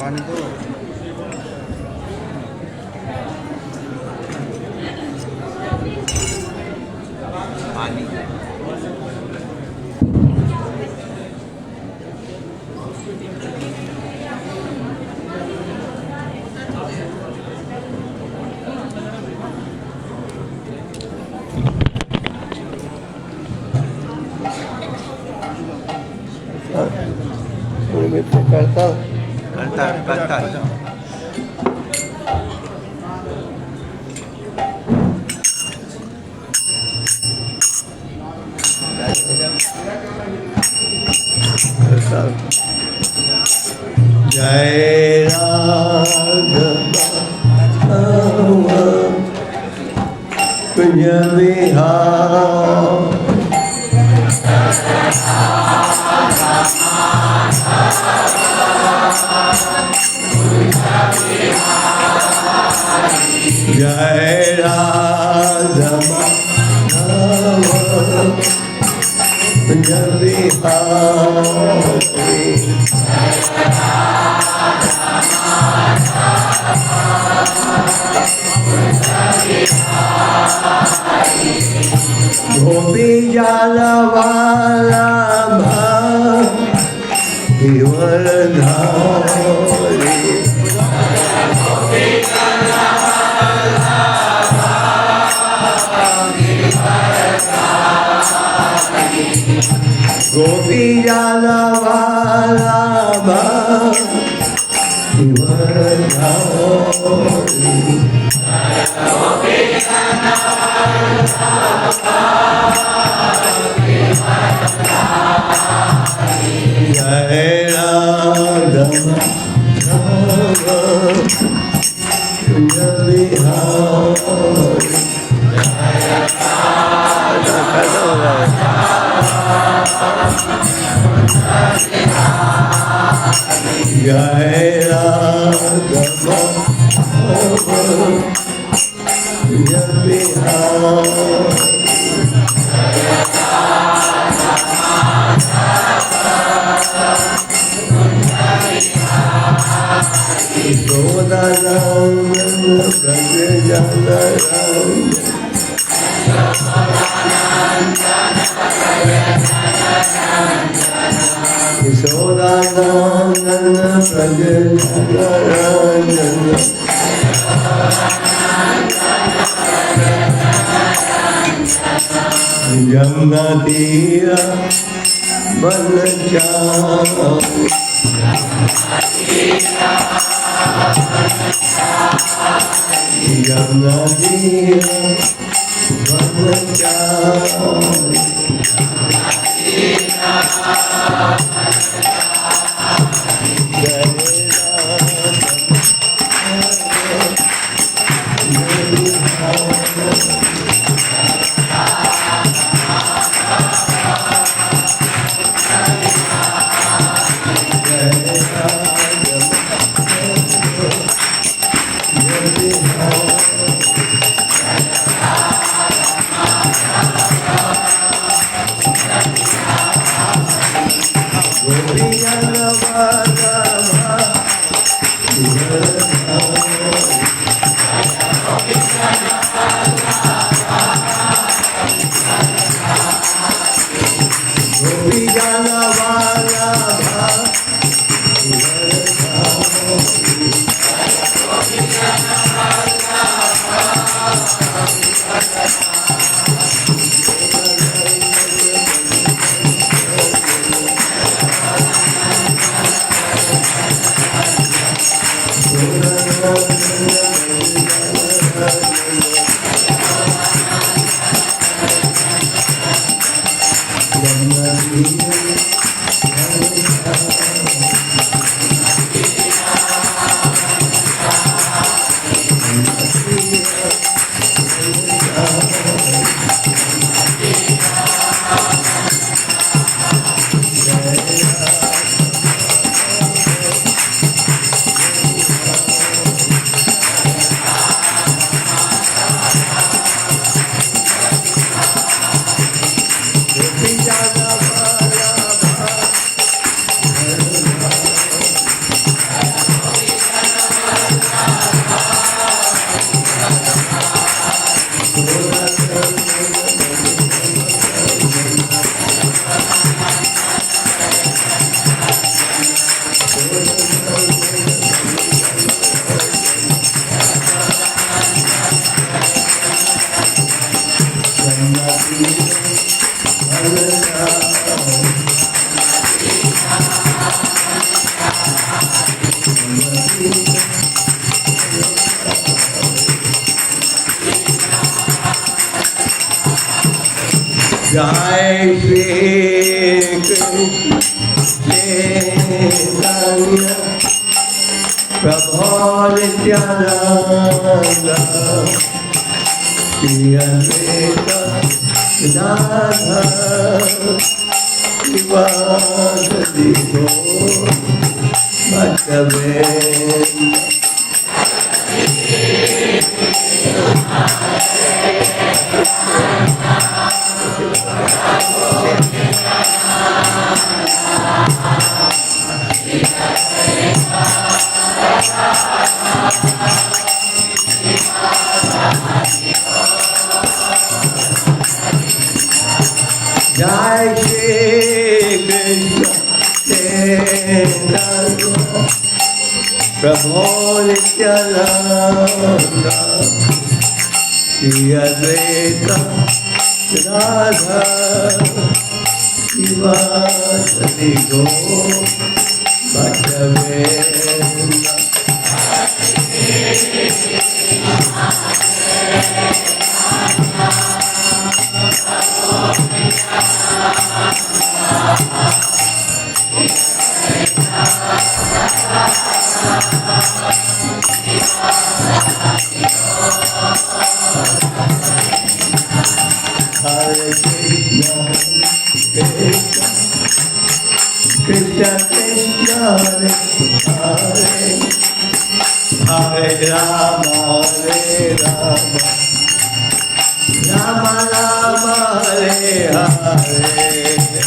पानी दो। पानी करता करता करता जय राघव कुंज विहार जय राघव कुंज विहारी गोपी जालवाला गिरधारी गोपी जालवाला जय राघव कुंज विहारी जय राघव कुंज विहारी यशोदानंदन ब्रज जन यशोदानंदन ब्रज जन यमुना तीर बन जाओ यमुना तीर बन जाओ Jai Shri Krishna Chaitanya Prabhu Nityananda Shri Advaita Gadadhara Srivasadi Gaur Bhaktavrinda. Jai Shri Krishna Chaitanya Prabhu Nityananda Shri Advaita Gadadhara Srivasadi Gaur Bhaktavrinda. Hare Krishna, Krishna, Krishna Krishna, Hare Hare, Hare Rama, Hare Rama, Rama Rama, Hare Hare.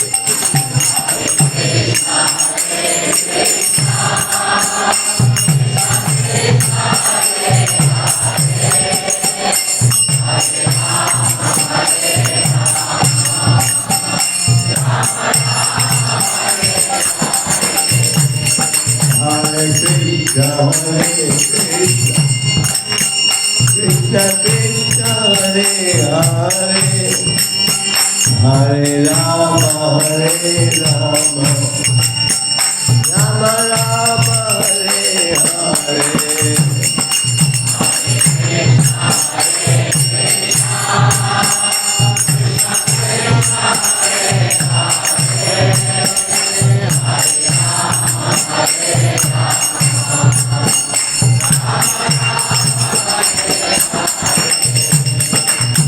Hare Krishna, Krishna Krishna, Hare Hare, Hare Rama, Hare Rama, Rama Rama, Hare Hare.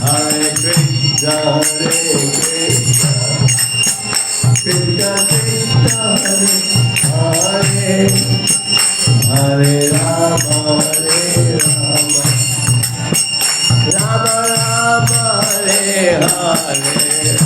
Hare Krishna, Krishna Krishna, Hare Hare, Hare Rama, Hare Rama, Rama Rama, Hare Hare.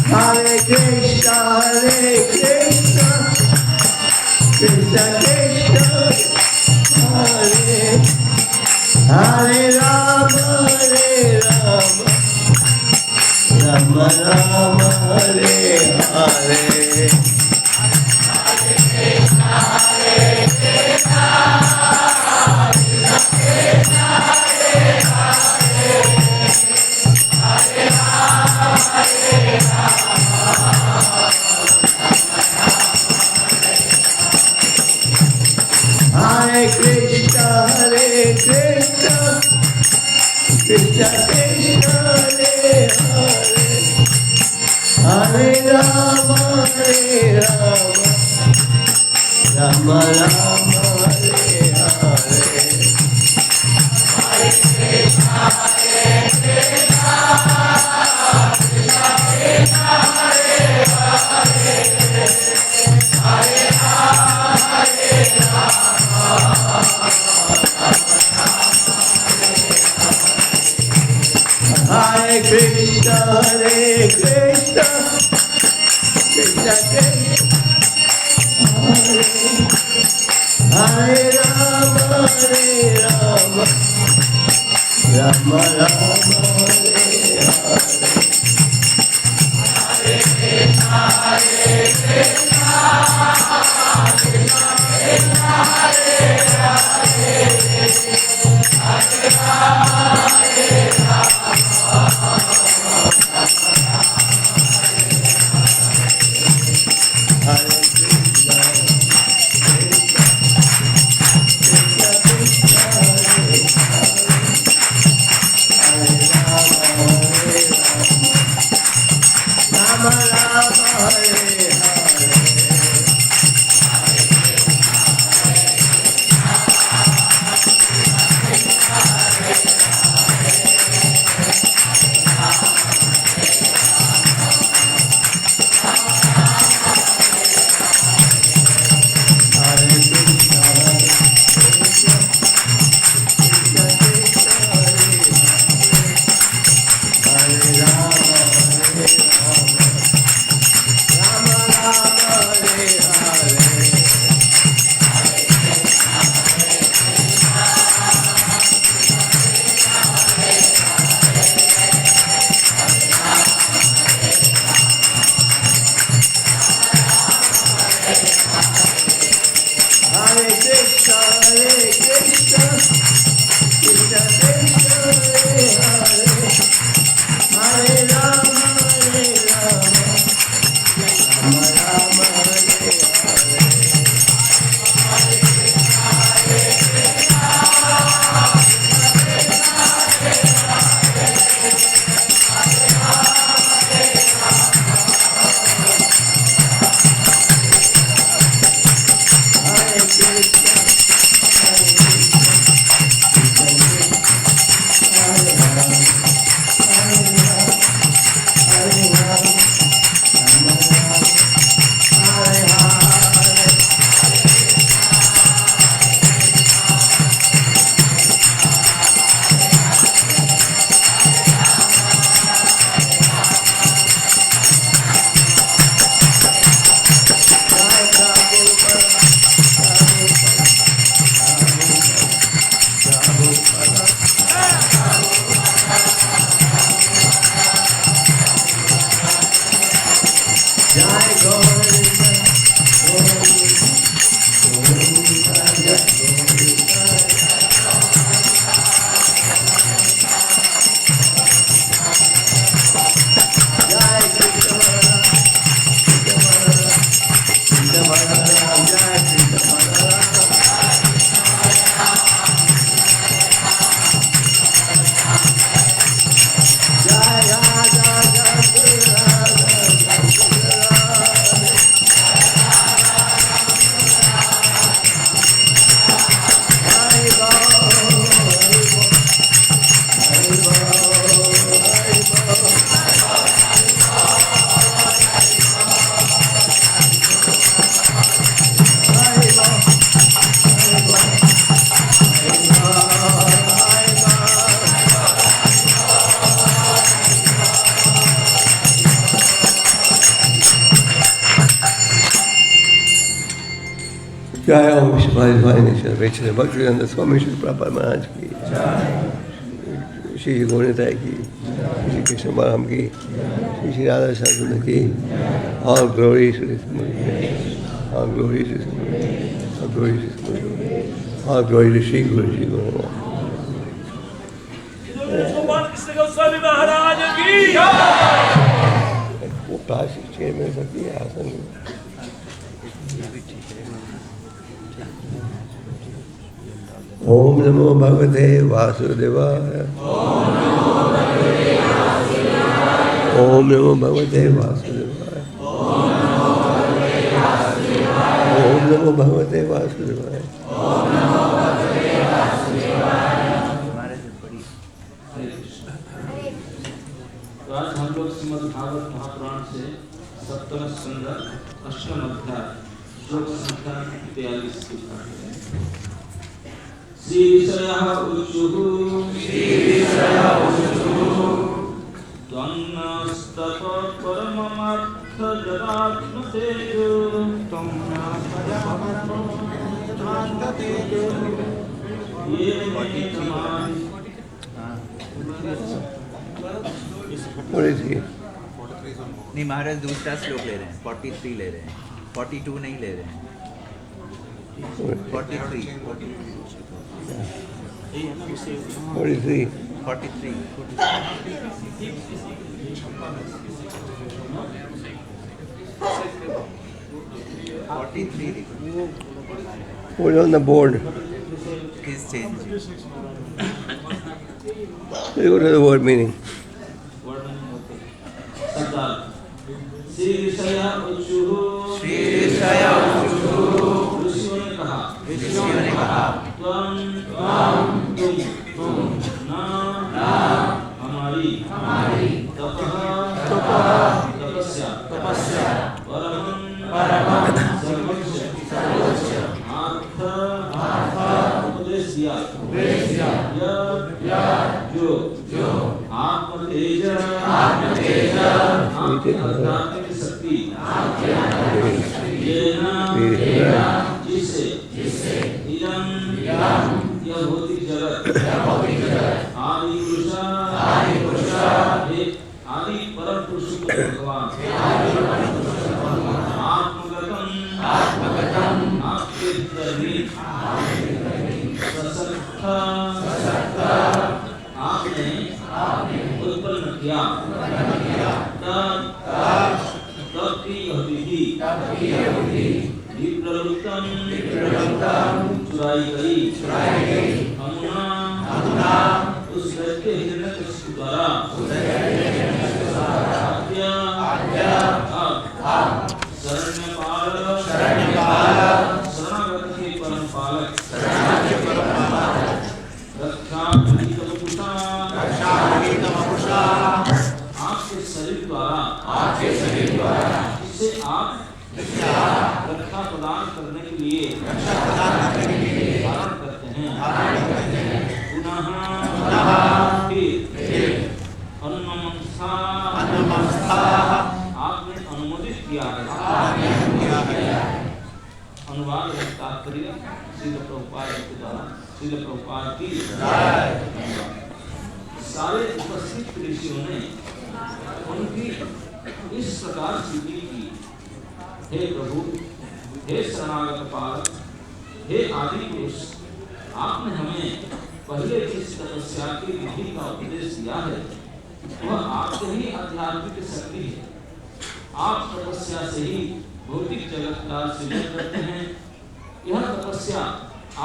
Hare Krishna, Krishna Krishna, Hare Hare Rama, Hare Rama, Rama Rama, Hare Hare. Hare Krishna, Krishna Krishna, Hare Hare, Hare Rama, Hare Rama, Rama Rama, Hare Hare. Hare Krishna, Krishna, Krishna Krishna, Hare Hare, Hare Rama, Hare Rama. Hare Krishna, Krishna Krishna, Hare Rama, Hare Rama, Rama Rama, Hare Hare. Hare Krishna, Krishna Krishna, Hare Hare, Hare Rama, Hare जय ओम विश्व भक्तिवेदांत स्वामी श्री प्रभुपाद महाराज की, श्री गौणताय की, श्री कृष्ण बलराम की, श्री राधा साधु की, all glory Shri all glory all glory all glory Shri गुरु श्री गुरु गोस्वामी महाराज की। वो plastic chair में सकती है आसन में। ओम नमो भगवते वासुदेवाय। ओम नमो भगवते वासुदेवाय। ओम नमो भगवते वासुदेवाय। तो आज हम लोग श्रीमद् भागवत महापुराण से 17 स्कंद 8वां अध्याय श्लोक संख्या 43 की पाठ करेंगे। श्री विषयः उच्चुः त्वन्नस्तत परममर्थ जनात्मतेजो ये नहीं महाराज दूसरा श्लोक ले रहे हैं, 43 ले रहे हैं, 42 नहीं ले रहे हैं, 43 Put it on the board. is changed. We go to the word meaning. Shri Shri ऋषय उचुः ऋषियों ने कहा तुम न हमारी तपस्या परमं सर्वोच्च उपदेश दिया जो आत्मतेज आध्यात्मिक शक्ति जिससे इदं यह भौतिक जगत आदि पुरुष आदि परम पुरुष भगवान आत्मगतम आपके भीतर सशक्त आपने उत्पन्न किया तब की यह विधि विप्रवृत्तम चुराई गई अमुना उस दैत्य हिरण्यकशिपु द्वारा शरणागत के परम पालक आपके शरीर द्वारा जिससे आप रक्षा प्रदान करने के लिए धारण करते हैं पुनः फिर आपने अनुमोदित किया है अनुवाद तात्पर्य श्रील प्रभुपाद के द्वारा श्रील प्रभुपाद की सारे उपस्थित ऋषियों ने उनकी इस प्रकार स्तुति की, हे प्रभु, हे शरणागत पालक, हे आदि पुरुष, आपने हमें पहले जिस तपस्या की विधि का उपदेश दिया है वह आपके ही आध्यात्मिक शक्ति है। आप तपस्या से ही भौतिक जगत का सृजन करते हैं। यह तपस्या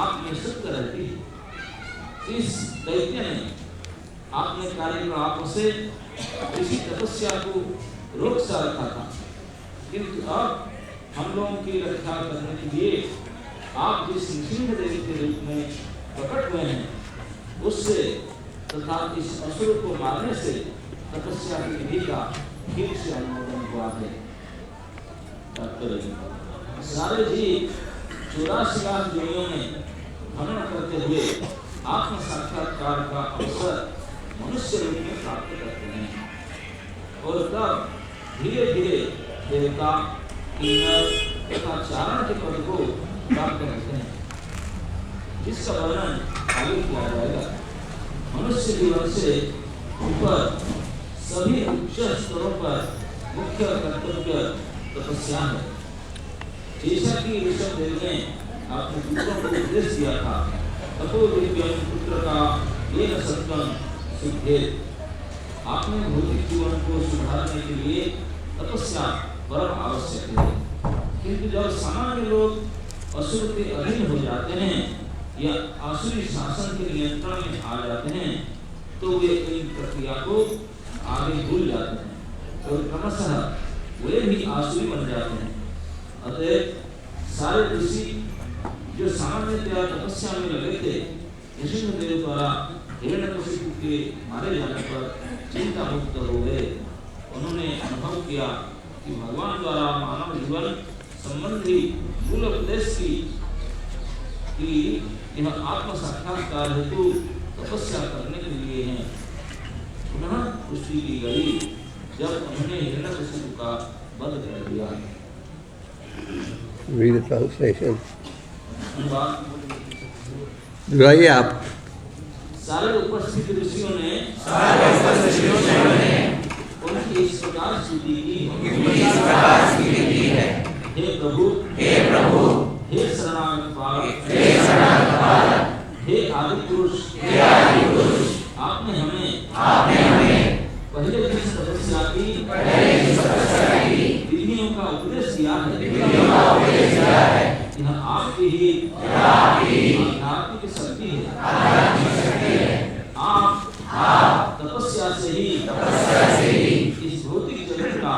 आप में शुद्ध रहती है। इस दैत्य ने आपने कार्यकलापों से इसी तपस्या को रोक सा रखा था, किंतु अब हम लोगों की रक्षा करने के लिए आप जिस नृसिंह देवी के रूप में प्रकट हुए हैं उससे तथा इस असुर को मारने से तपस्या की विधि का ठीक से अनुमोदन हुआ है। सारे जीव 84 लाख योनियों में भ्रमण करते हुए आत्म साक्षात्कार का अवसर मनुष्य रूप में प्राप्त करते हैं और तब धीरे धीरे देवता किन्नर तथा चारण के पद को प्राप्त करते हैं, जिसका वर्णन आगे किया जाएगा। मनुष्य जीवन से ऊपर सभी उच्च स्तरों पर मुख्य कर्तव्य तपस्या है। जैसा कि ऋषभ देव ने अपने पुत्रों को उपदेश दिया था, तपोदिव्यं पुत्र का येन सत्वं सिद्धेत्। आपने भौतिक जीवन को सुधारने के लिए तपस्या परम आवश्यक है, किंतु जब सामान्य लोग असुर के अधीन हो जाते हैं या आसुरी शासन के नियंत्रण में आ जाते हैं तो वे इन प्रक्रिया को आगे भूल जाते हैं और क्रमशः वे भी आसुरी बन जाते हैं। अतः सारे ऋषि जो सामान्यतया तपस्या में लगे थे, नृसिंह देव द्वारा हिरण्यकशिपु के मारे जाने पर चिंता मुक्त हो गए। उन्होंने अनुभव किया कि भगवान द्वारा मानव जीवन संबंधी मूल उपदेश की यह आत्म साक्षात्कार हेतु तपस्या करने के लिए है। पुनः पुष्टि की गई जब उन्होंने हिरण्यकशिपु का वध कर दिया। Read the translation. दोहराइए आप। सारे उपस्थित ऋषियों ने उनकी इस प्रकार स्तुति की है, हे प्रभु, हे शरणागत पालक, हे आदि पुरुष, आपने हमें पहले जिस तपस्या की विधियों का उपदेश किया है, यह आपकी ही आध्यात्मिक शक्ति है। आप तपस्या से ही इस भौतिक जगत का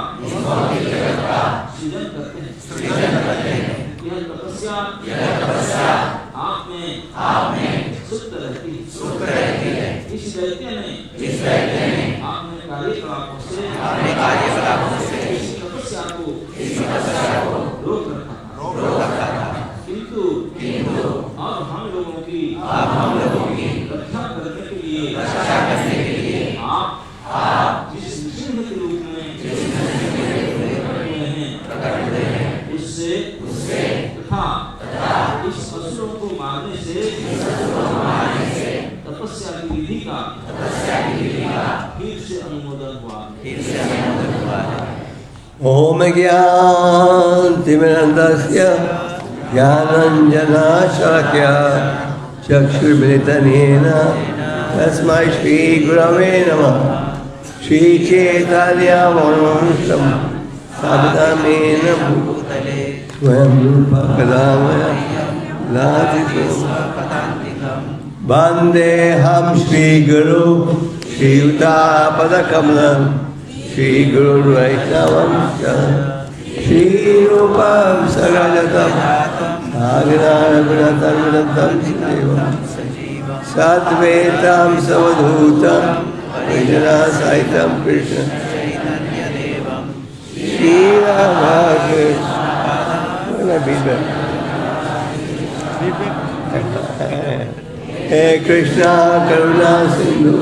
उससे तथा इस असुरों को मारने से तपस्या की विधि का फिर से अनुमोदन हुआ है। ओम ज्ञानतिमिरन्धस्य ज्ञानाञ्जनशलाकया चक्षुर्मिलितं येन तस्मै श्रीगुरवे नमः। श्रीचैतन्यमनोभीष्टं स्थापितं येन भूतले स्वयं रूपः कदा ददाति स्वपदान्तिकं। वन्देऽहं श्रीगुरु श्रीयुतापदकमलं श्रीगुरुवैष्णवं च श्रीरूपं सगजतं नागनागुणतन्वितं सजीवं सद्वैतं सवधूतं परिजनसहितं कृष्ण हे कृष्णा करुणा सिंधु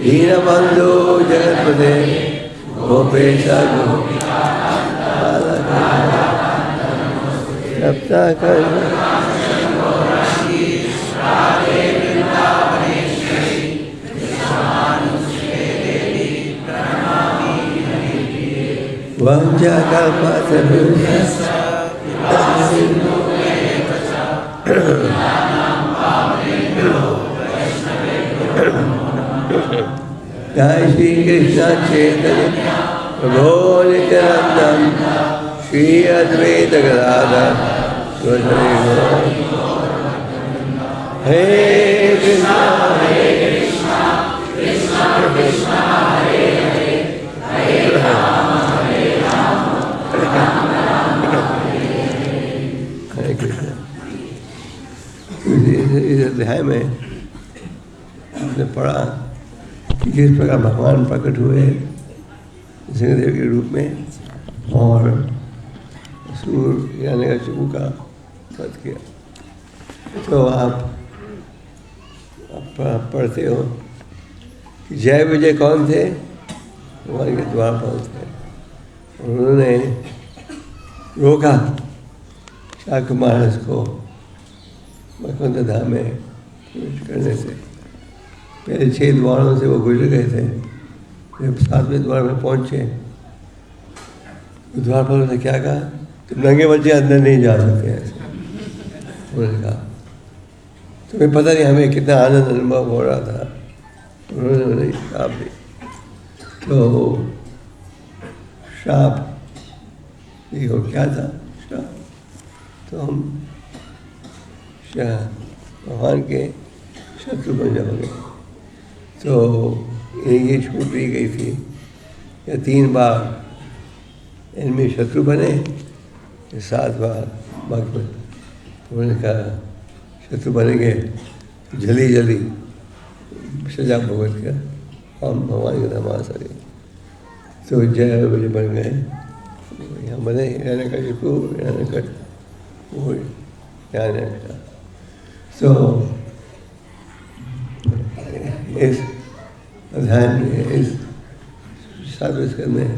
दीनबंधु जगत्पते गोपेश जय श्री कृष्ण चैतन्य प्रभो नित्यानंद श्री अद्वैत गदाधर हरे कृष्णा कृष्णा कृष्णा हरे हरे हरे राम हरे कृष्ण। इस अध्याय में हमने पढ़ा कि किस प्रकार भगवान प्रकट हुए सिंहदेव के रूप में और सूर यानी चकू का वध किया। तो आप पढ़ते हो कि जय विजय कौन थे? भगवान के द्वारपाल थे। उन्होंने रोका शाक महाराज को मकरंद धाम में प्रवेश करने से। पहले 6 द्वारों से वो गुजर गए थे। जब 7वें द्वार में पहुँचे द्वारपाल ने क्या कहा, तुम नंगे बच्चे अंदर नहीं जा सकते ऐसे। उन्होंने कहा तुम्हें पता नहीं हमें कितना आनंद अनुभव हो रहा था। उन्होंने श्राप दी। तो श्राप ये और क्या था श्राप? तो हम भगवान के शत्रु बन जाओगे। तो ये छूट दी गई थी या 3 बार इनमें शत्रु बने, 7 बार भक्त बने। उन्होंने कहा शत्रु बनेंगे जल्दी जल्दी सजा भुगत कर हम भगवान के नाम आ सके। तो जय बजे बन गए। यहाँ बने रहने का शत्रु रहने का वो ध्यान रखा। तो इस अध्याय में इस 7वें स्कंद में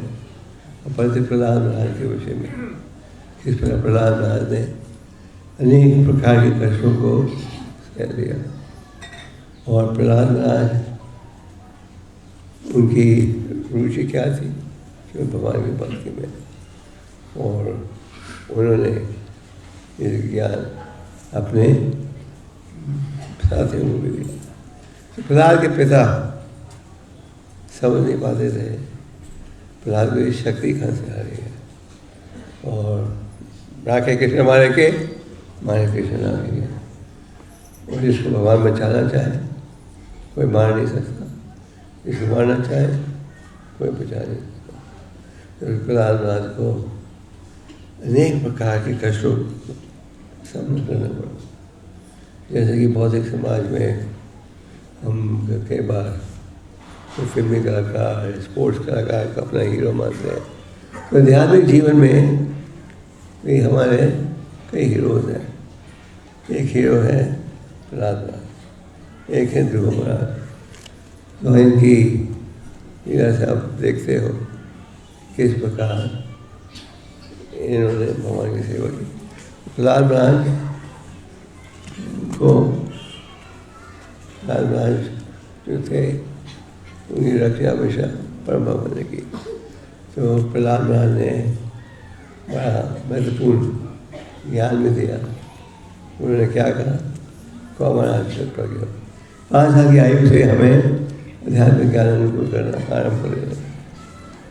परिचित प्रहलाद महाराज के विषय में किस प्रकार प्रहलाद महाराज ने अनेक प्रकार के कष्टों को सह लिया। और प्रहलाद महाराज उनकी रुचि क्या थी कि भगवान की भक्ति में, और उन्होंने ये ज्ञान अपने साथियों को भी दिया। तो प्रहलाद के पिता समझ नहीं पाते थे प्रहलाद को शक्ति कहाँ से आ रही है। और राखे कृष्ण मारे के मारे कृष्ण आ गई है। और जिसको भगवान बचाना चाहे कोई मार नहीं सकता, जिसको मारना चाहे कोई बचा नहीं सकता। तो प्रहलाद महाराज को अनेक प्रकार के कष्टों सामना करना पड़ा। जैसे कि भौतिक समाज में हम कई बार तो फिल्मी कलाकार, स्पोर्ट्स कलाकार को अपना हीरो मानते हैं। तो आध्यात्मिक जीवन में भी हमारे कई हीरोज़ हैं। एक हीरो है प्रहलाद महाराज, एक है ध्रुव महाराज। तो इनकी लीला से आप देखते हो किस प्रकार इन्होंने भगवान की सेवा की। प्रहलाद महाराज को प्रहलाद महाराज जो थे उनकी रक्षा हमेशा परम भगवान ने की। तो प्रहलाद महाराज ने बड़ा महत्वपूर्ण ज्ञान भी दिया। उन्होंने क्या कहा, महाराज प्रज्ञा 5 साल की आयु से हमें अध्यात्मिक ज्ञान अनुकूल करना आरंभ कर दिया।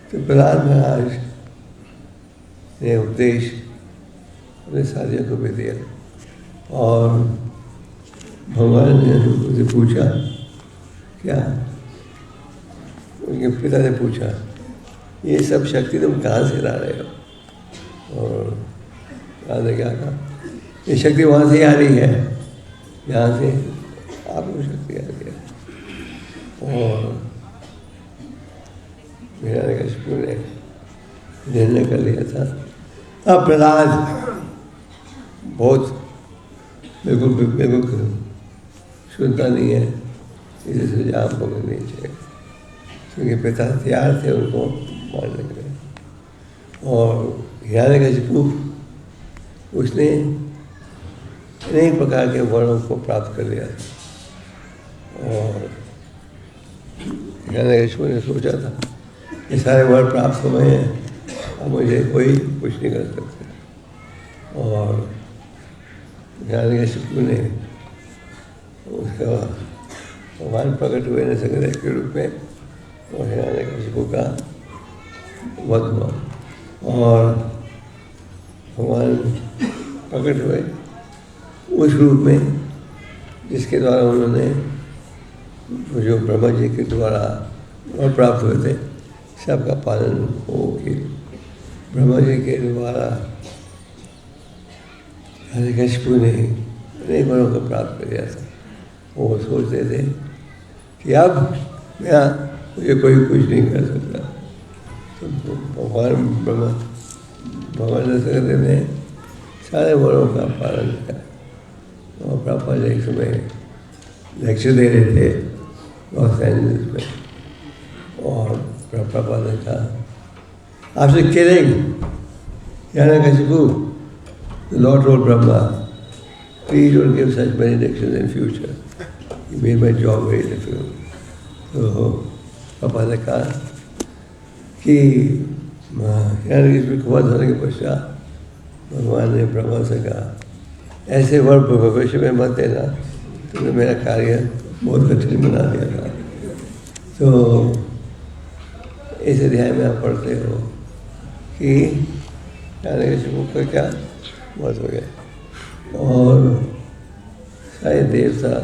तो प्रहलाद महाराज ने उपदेश अपने साथियों को भी दिया और भगवान ने उनसे पूछा, क्या, उनके पिता ने पूछा, ये सब शक्ति तुम कहाँ से ला रहे हो? और प्रहलाद ने क्या कहा, ये शक्ति वहाँ से आ रही है जहाँ से आपको शक्ति आ रही है। और हिरण्यकशिपु ने निर्णय कर लिया था। अब प्रहलाद बहुत बिल्कुल शुद्धता नहीं है, इसे सुझाव पकड़नी चाहिए, क्योंकि पिता तैयार थे उनको मारने के लिए। और हिरण्यकशिपु उसने अनेक प्रकार के वरों को प्राप्त कर लिया और हिरण्यकशिपु ने सोचा था ये सारे वर प्राप्त हुए हैं, अब मुझे कोई कुछ नहीं कर सकता। और हिरण्यकशिपु ने उसका भगवान प्रकट हुए न संग्रह के रूप में और हिरण्यकशिपु का वध हुआ और भगवान प्रकट हुए उस रूप में जिसके द्वारा उन्होंने जो ब्रह्मा जी के द्वारा और प्राप्त हुए थे सबका पालन हो कि ब्रह्मा जी के द्वारा हिरण्यकशिपु ने अनेक वरों को प्राप्त कर लिया था। वो सोचते थे कि अब यहाँ मुझे कोई कुछ नहीं कर सकता। तो भगवान दशरथ ने सारे वरों का पालन किया। और प्रभुपाद एक समय लेक्चर दे रहे थे लॉस एंजलिस में और प्रभुपाद ने कहा, आपसे kidding Hiranyakashipu, the Lord told Brahma, please don't give such benedictions in future. You made my job very difficult. तो पापा ने कहा कि हिरण्यकशिपु को वध होने के पश्चात भगवान ने ब्रह्मा से कहा, ऐसे वर भविष्य में मत देना, तुमने मेरा कार्य बहुत कठिन बना दिया था। तो इस अध्याय में आप पढ़ते हो कि हिरण्यकशिपु का क्या मत हो गया और सारे देवता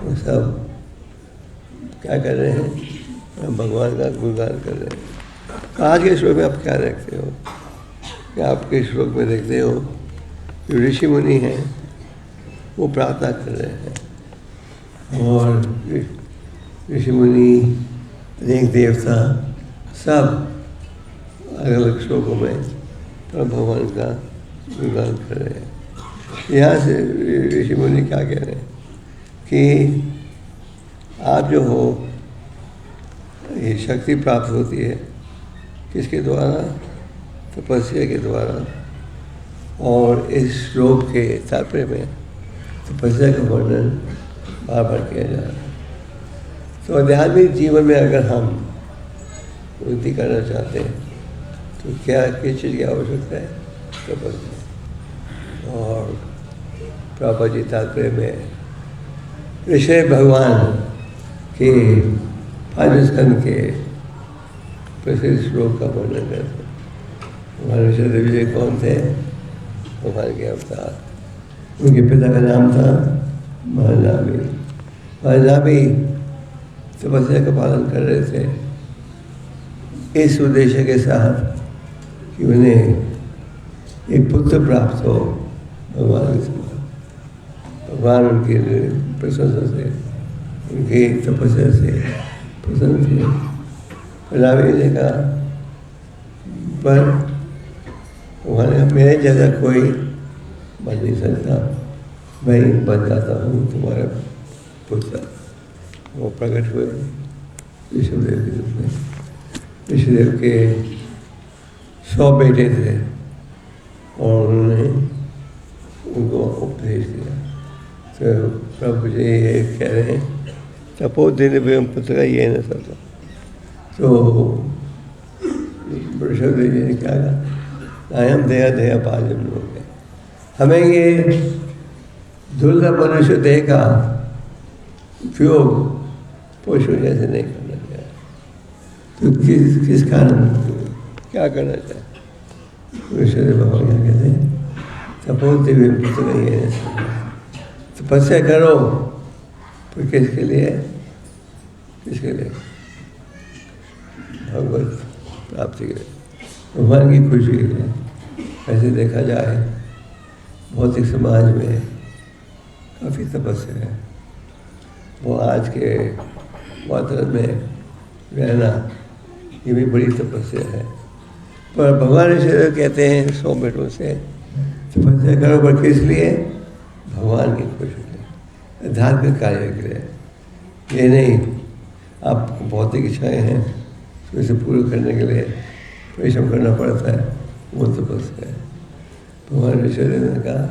वो सब क्या कर रहे हैं, भगवान का गुणगान कर रहे हैं। आज के श्लोक में आप क्या देखते हो कि आपके श्लोक में देखते हो जो ऋषि मुनि हैं वो प्रार्थना कर रहे हैं और ऋषि मुनि अनेक देवता सब अलग अलग श्लोकों में भगवान का गुणगान कर रहे हैं। यहाँ से ऋषि मुनि क्या कह रहे हैं कि आप जो हो ये शक्ति प्राप्त होती है किसके द्वारा, तपस्या के द्वारा। और इस श्लोक के तात्पर्य में तपस्या का वर्णन बार बार किया जा रहा है। तो आध्यात्मिक जीवन में अगर हम उन्नति करना चाहते हैं तो क्या किस चीज़ की आवश्यकता है, तपस्या। और प्रभुपाद जी तात्पर्य में ऋषि भगवान के 5वें स्कंद के प्रसिद्ध श्लोक का वर्णन करते हैं। भगवान ऋषिदेव जी कौन थे, भगवान के अवतार। उनके पिता का नाम था महानाभी। महानाभी तपस्या का पालन कर रहे थे इस उद्देश्य के साथ कि उन्हें एक पुत्र प्राप्त हो भगवान से। भगवान उनकी प्रशंसा से, उनकी तपस्या से प्रसन्न थे। महानाभी ने कहा, पर वहाँ मेरे जैसा कोई बन नहीं सकता, मैं बन जाता हूँ तुम्हारा पुत्र। वो प्रकट हुए ऋषिदेव के रूप में। ऋषिदेव के 100 बेटे थे और उन्होंने उनको उपदेश दिया। तो प्रभु जी ये कह रहे हैं तपोदिव्यम पुत्र का ये न सकता। तो बृहस्पति जी ने क्या कहा, अयम देह देह पाजम लोग, हमें ये दुर्लभ मनुष्य देह का उपयोग पशु जैसे नहीं करना चाहिए। तो किस कारण क्या करना चाहिए? बृहस्पति भगवान क्या कहते हैं, तपोदिव्यम पुत्र का ये न सकता। तपस्या करो, तो किसके लिए? किसके लिए? भगवत प्राप्ति के लिए, भगवान की खुशी के लिए। ऐसे देखा जाए भौतिक समाज में काफ़ी तपस्या है, वो आज के वातावरण में रहना ये भी बड़ी तपस्या है। पर भगवान ईश्वर कहते हैं 100 मिनटों से तपस्या करो, पर किस लिए? भगवान की खुशी के लिए, आध्यात्मिक कार्य के लिए। ये नहीं आपको भौतिक इच्छाएँ हैं तो इसे पूरा करने के लिए परिश्रम करना पड़ता है, वो तपस्या है। भगवान ईश्वर ने कहा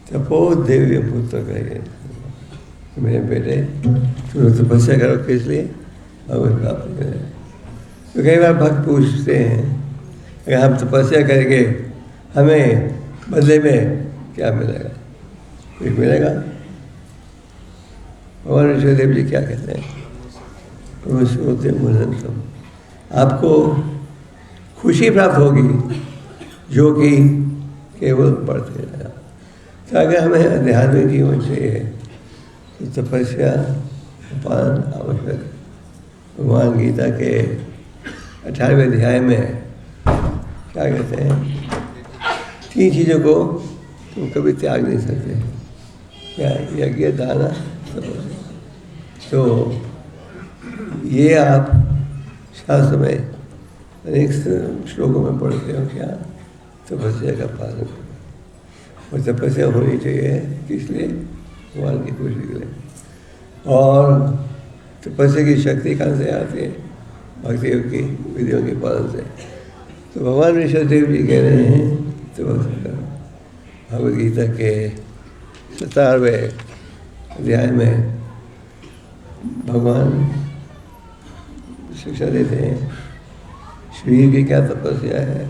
तपोदिव्य पुत्र का ये, मेरे बेटे तुम तपस्या करो, किस लिए? भगवत प्राप्ति के लिए। तो कई बार भक्त पूछते हैं अगर हम तपस्या करेंगे हमें बदले में क्या मिलेगा? कुछ मिलेगा? भगवान ईश्वर देव जी क्या कहते हैं, श्रोते मुनंतम, आपको खुशी प्राप्त होगी जो कि केवल पढ़ते रहेगा। तो अगर हमें आध्यात्मिक जीवन चाहिए तो तपस्या उपान आवश्यक। भगवान गीता के 18वें अध्याय में क्या कहते हैं, 3 चीज़ों को तुम कभी त्याग नहीं सकते, क्या? यज्ञ, दान, तपस्या। तो ये आप शास्त्र में अनेक श्लोकों में पढ़ते हो, क्या? तपस्या का पालन करो। और तपस्या होनी चाहिए किस लिए? भगवान की खुशी के लिए। और तपस्या की शक्ति कहाँ से आती है? भक्ति योग की विधियों के पालन से। तो भगवान ऋषभ देव जी कह रहे हैं तपस्या करो। भगवद गीता के 17वें अध्याय में भगवान शिक्षा देते हैं शरीर की क्या तपस्या है,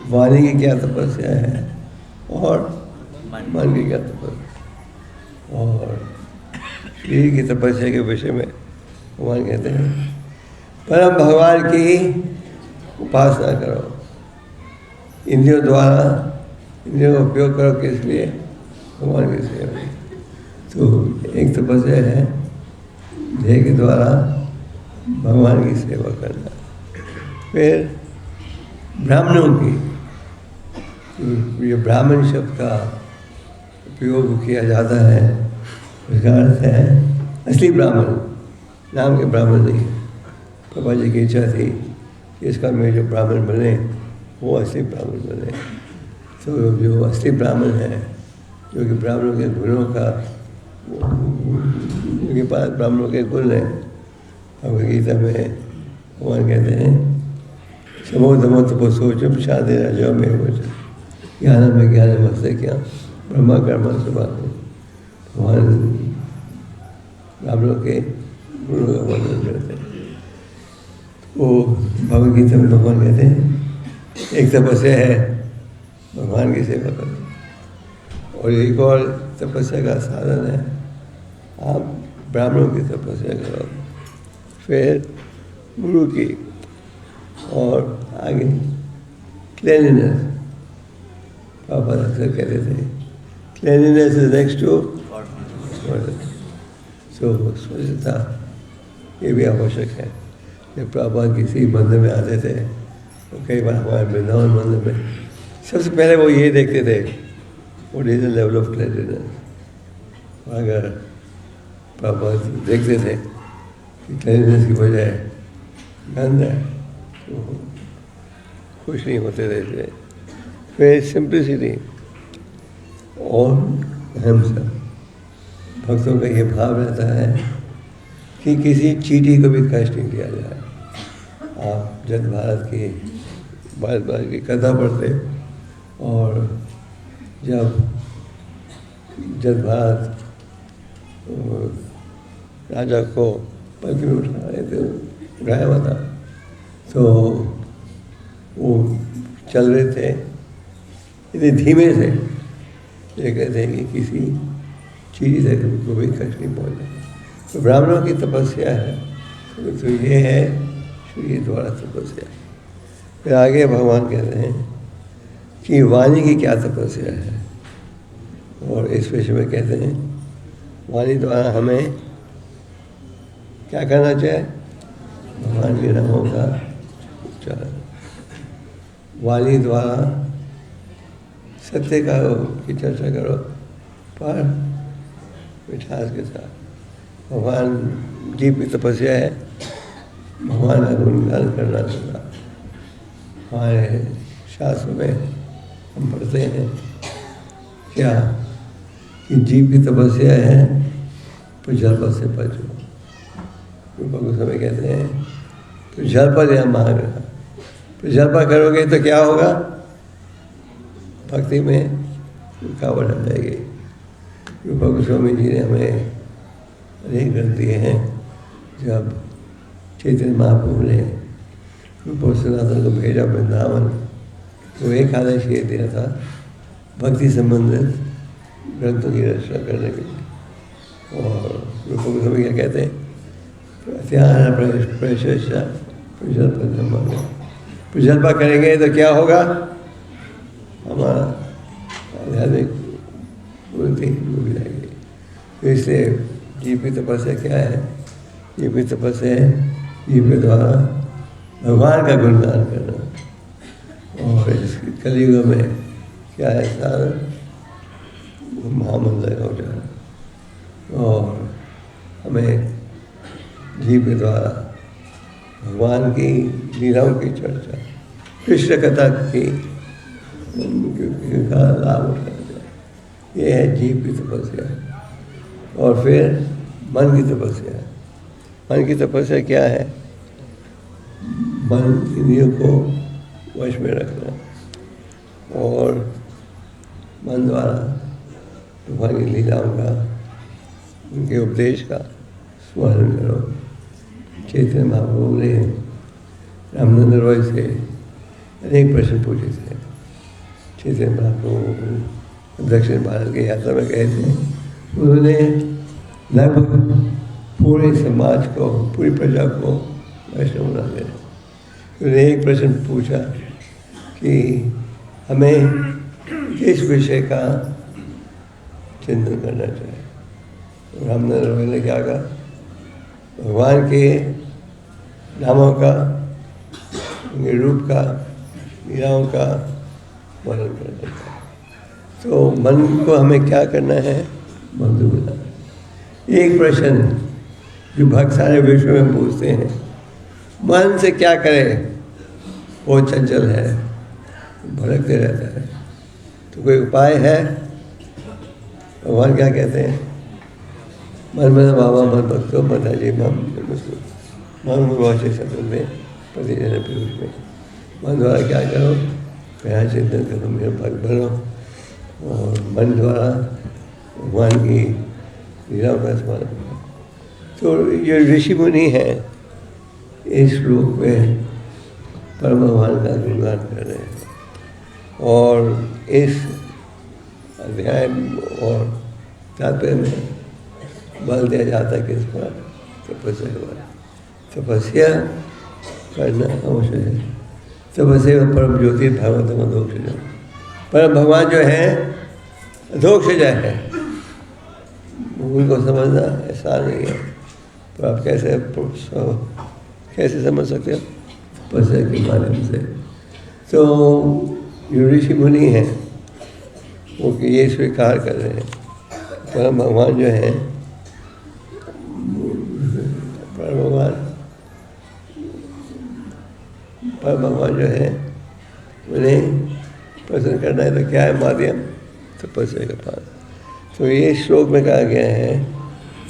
वाणी की क्या तपस्या है, और मन की क्या तपस्या। और शरीर की तपस्या के विषय में भगवान कहते हैं परम भगवान की उपासना करो, इंद्रियों द्वारा इंद्रियों का उपयोग करो, किस लिए? भगवान की सेवा में। तो एक तपस्या है देह के द्वारा भगवान की सेवा करना। फिर ब्राह्मणों की, ये ब्राह्मण शब्द का उपयोग किया जाता है, उसका अर्थ है असली ब्राह्मण, नाम के ब्राह्मण नहीं। पापा जी की इच्छा थी कि इसका में जो ब्राह्मण बने वो असली ब्राह्मण बने। तो जो असली ब्राह्मण है, जो कि ब्राह्मणों के गुणों का, उनके पास ब्राह्मणों के गुण हैं, भगवद गीता में भगवान कहते हैं समो दमो तपो सोचम शादे राजा में हो ज्ञान में ज्ञान मस्ते क्या ब्रह्मा कर्मा सुबह। भगवान ब्राह्मणों के गुणों का वर्णन करते हैं। वो भगवद गीता में भगवान कहते हैं एक तपस्या है भगवान की सेवा करना, और एक और तपस्या का साधन है आप ब्राह्मणों की तपस्या करो, फिर गुरु की, और आगे क्लेनिनेस। पापा अक्सर कहते थे क्लेनिनेस इज नेक्स्ट टू सो स्वच्छता, ये भी आवश्यक है। जब पापा किसी मंदिर में आते थे तो कई बार हमारे वृंदावन मंदिर में सबसे पहले वो ये देखते थे what is the level of cleanliness. अगर पापा देखते थे कि क्लेनिनेस की बजाय गंद है तो खुश नहीं होते रहते। फिर सिंप्लिसिटी और अहिंसा, भक्तों का ये भाव रहता है कि किसी चीटी को भी कष्ट नहीं दिया जाए। आप जब भारत की कथा पढ़ते और जब भारत राजा को पलक में उठाया हुआ था, तो वो चल रहे थे इतने धीमे से, ये कहते हैं कि किसी चीज़ तक को भी कष्ट नहीं पहुँचा। तो ब्राह्मणों की तपस्या है, तो ये है श्री द्वारा तपस्या। फिर आगे भगवान कहते हैं कि वाणी की क्या तपस्या है, और इस विषय में कहते हैं वाणी द्वारा हमें क्या करना चाहिए, भगवान के नामों का उच्चारण, वाणी द्वारा सत्य का की चर्चा करो, पर मिठास के साथ। भगवान जीव की तपस्या है भगवान का गुणगान करना सदा। हमारे शास्त्र में हम पढ़ते हैं क्या कि जीव की तपस्या है जल से बचो। रूपा समय कहते हैं तो जलपा या महाग्रह, तो जलपा करोगे तो क्या होगा, भक्ति में रुकावट आ जाएगी। रूपा गोस्वामी जी ने हमें अनेक ग्रंथ दिए हैं। जब चैतन्य महाप्रभु ने रूप सनातन को भेजा वृंदावन, तो एक आदेश ये दिया था भक्ति संबंधित ग्रंथों की रचना करने के लिए। और रूप गोस्वामी क्या कहते हैं, जलपा करेंगे तो क्या होगा, हमारा आध्यात्मिक उन्नति डूब जाएगी। तो इसलिए जीव की तपस्या क्या है, जीव की तपस्या है जीव के द्वारा भगवान का गुणगान करना। और इस कलयुग में क्या है, सारा महामंत्र का उच्चारण, और हमें जीव के द्वारा भगवान की लीलाओं की चर्चा, कृष्ण कथा की का लाभ उठाना चाहिए। ये है जीव की तपस्या। और फिर मन की तपस्या। मन की तपस्या क्या है, मन इंद्रियों को वश में रखना, और मन द्वारा भगवान की लीलाओं का, उनके उपदेश का स्मरण करो। चैतन्य महाप्रभु ने रामचंद्र रॉय से अनेक प्रश्न पूछे थे। चैतन्य महाप्रभु दक्षिण भारत की यात्रा में गए थे, उन्होंने लगभग पूरे समाज को, पूरी प्रजा को वैष्णव बना दिया। उन्होंने एक प्रश्न पूछा कि हमें किस विषय का चिंतन करना चाहिए। रामचंद्र रॉय ने क्या कहा, भगवान के नामों का, उनके रूप का, लीलाओं का वर्णन करना चाहिए। तो मन को हमें क्या करना है, बंधु बनाना। एक प्रश्न जो भक्त सारे विश्व में पूछते हैं, मन से क्या करें, वो चंचल है, भटकते रहता है, तो कोई उपाय है। भगवान क्या कहते हैं, मन में बाबा मन भक्तो बताइए मन वाचे शब्द में प्रतिजन पीयूष में। मन द्वारा क्या करो, मेरा चिंतन करो, मेरा भक्त बनो, और मन द्वारा भगवान की लीलाओं का स्मरण करो। तो ये ऋषि मुनि हैं, इस श्लोक में परम भगवान का गुणगान कर रहे हैं। और इस अध्याय और तात्पर्य में बल दिया जाता है किस पर, तपस्या के बारे। तपस्या करना अवश्य है। तपस्या परम ज्योति भागवतम अधोक्षज। परम भगवान जो है अधोक्षज है, उनको समझना ऐसा नहीं है। तो आप कैसे समझ सकते हो, तपस्या के माध्यम से। तो जो ऋषि मुनि हैं वो ये स्वीकार कर रहे हैं, परम भगवान जो है, परम भगवान जो है, उन्हें प्रसन्न करना है तो क्या है माध्यम, तपस्या के पास। तो ये श्लोक में कहा गया है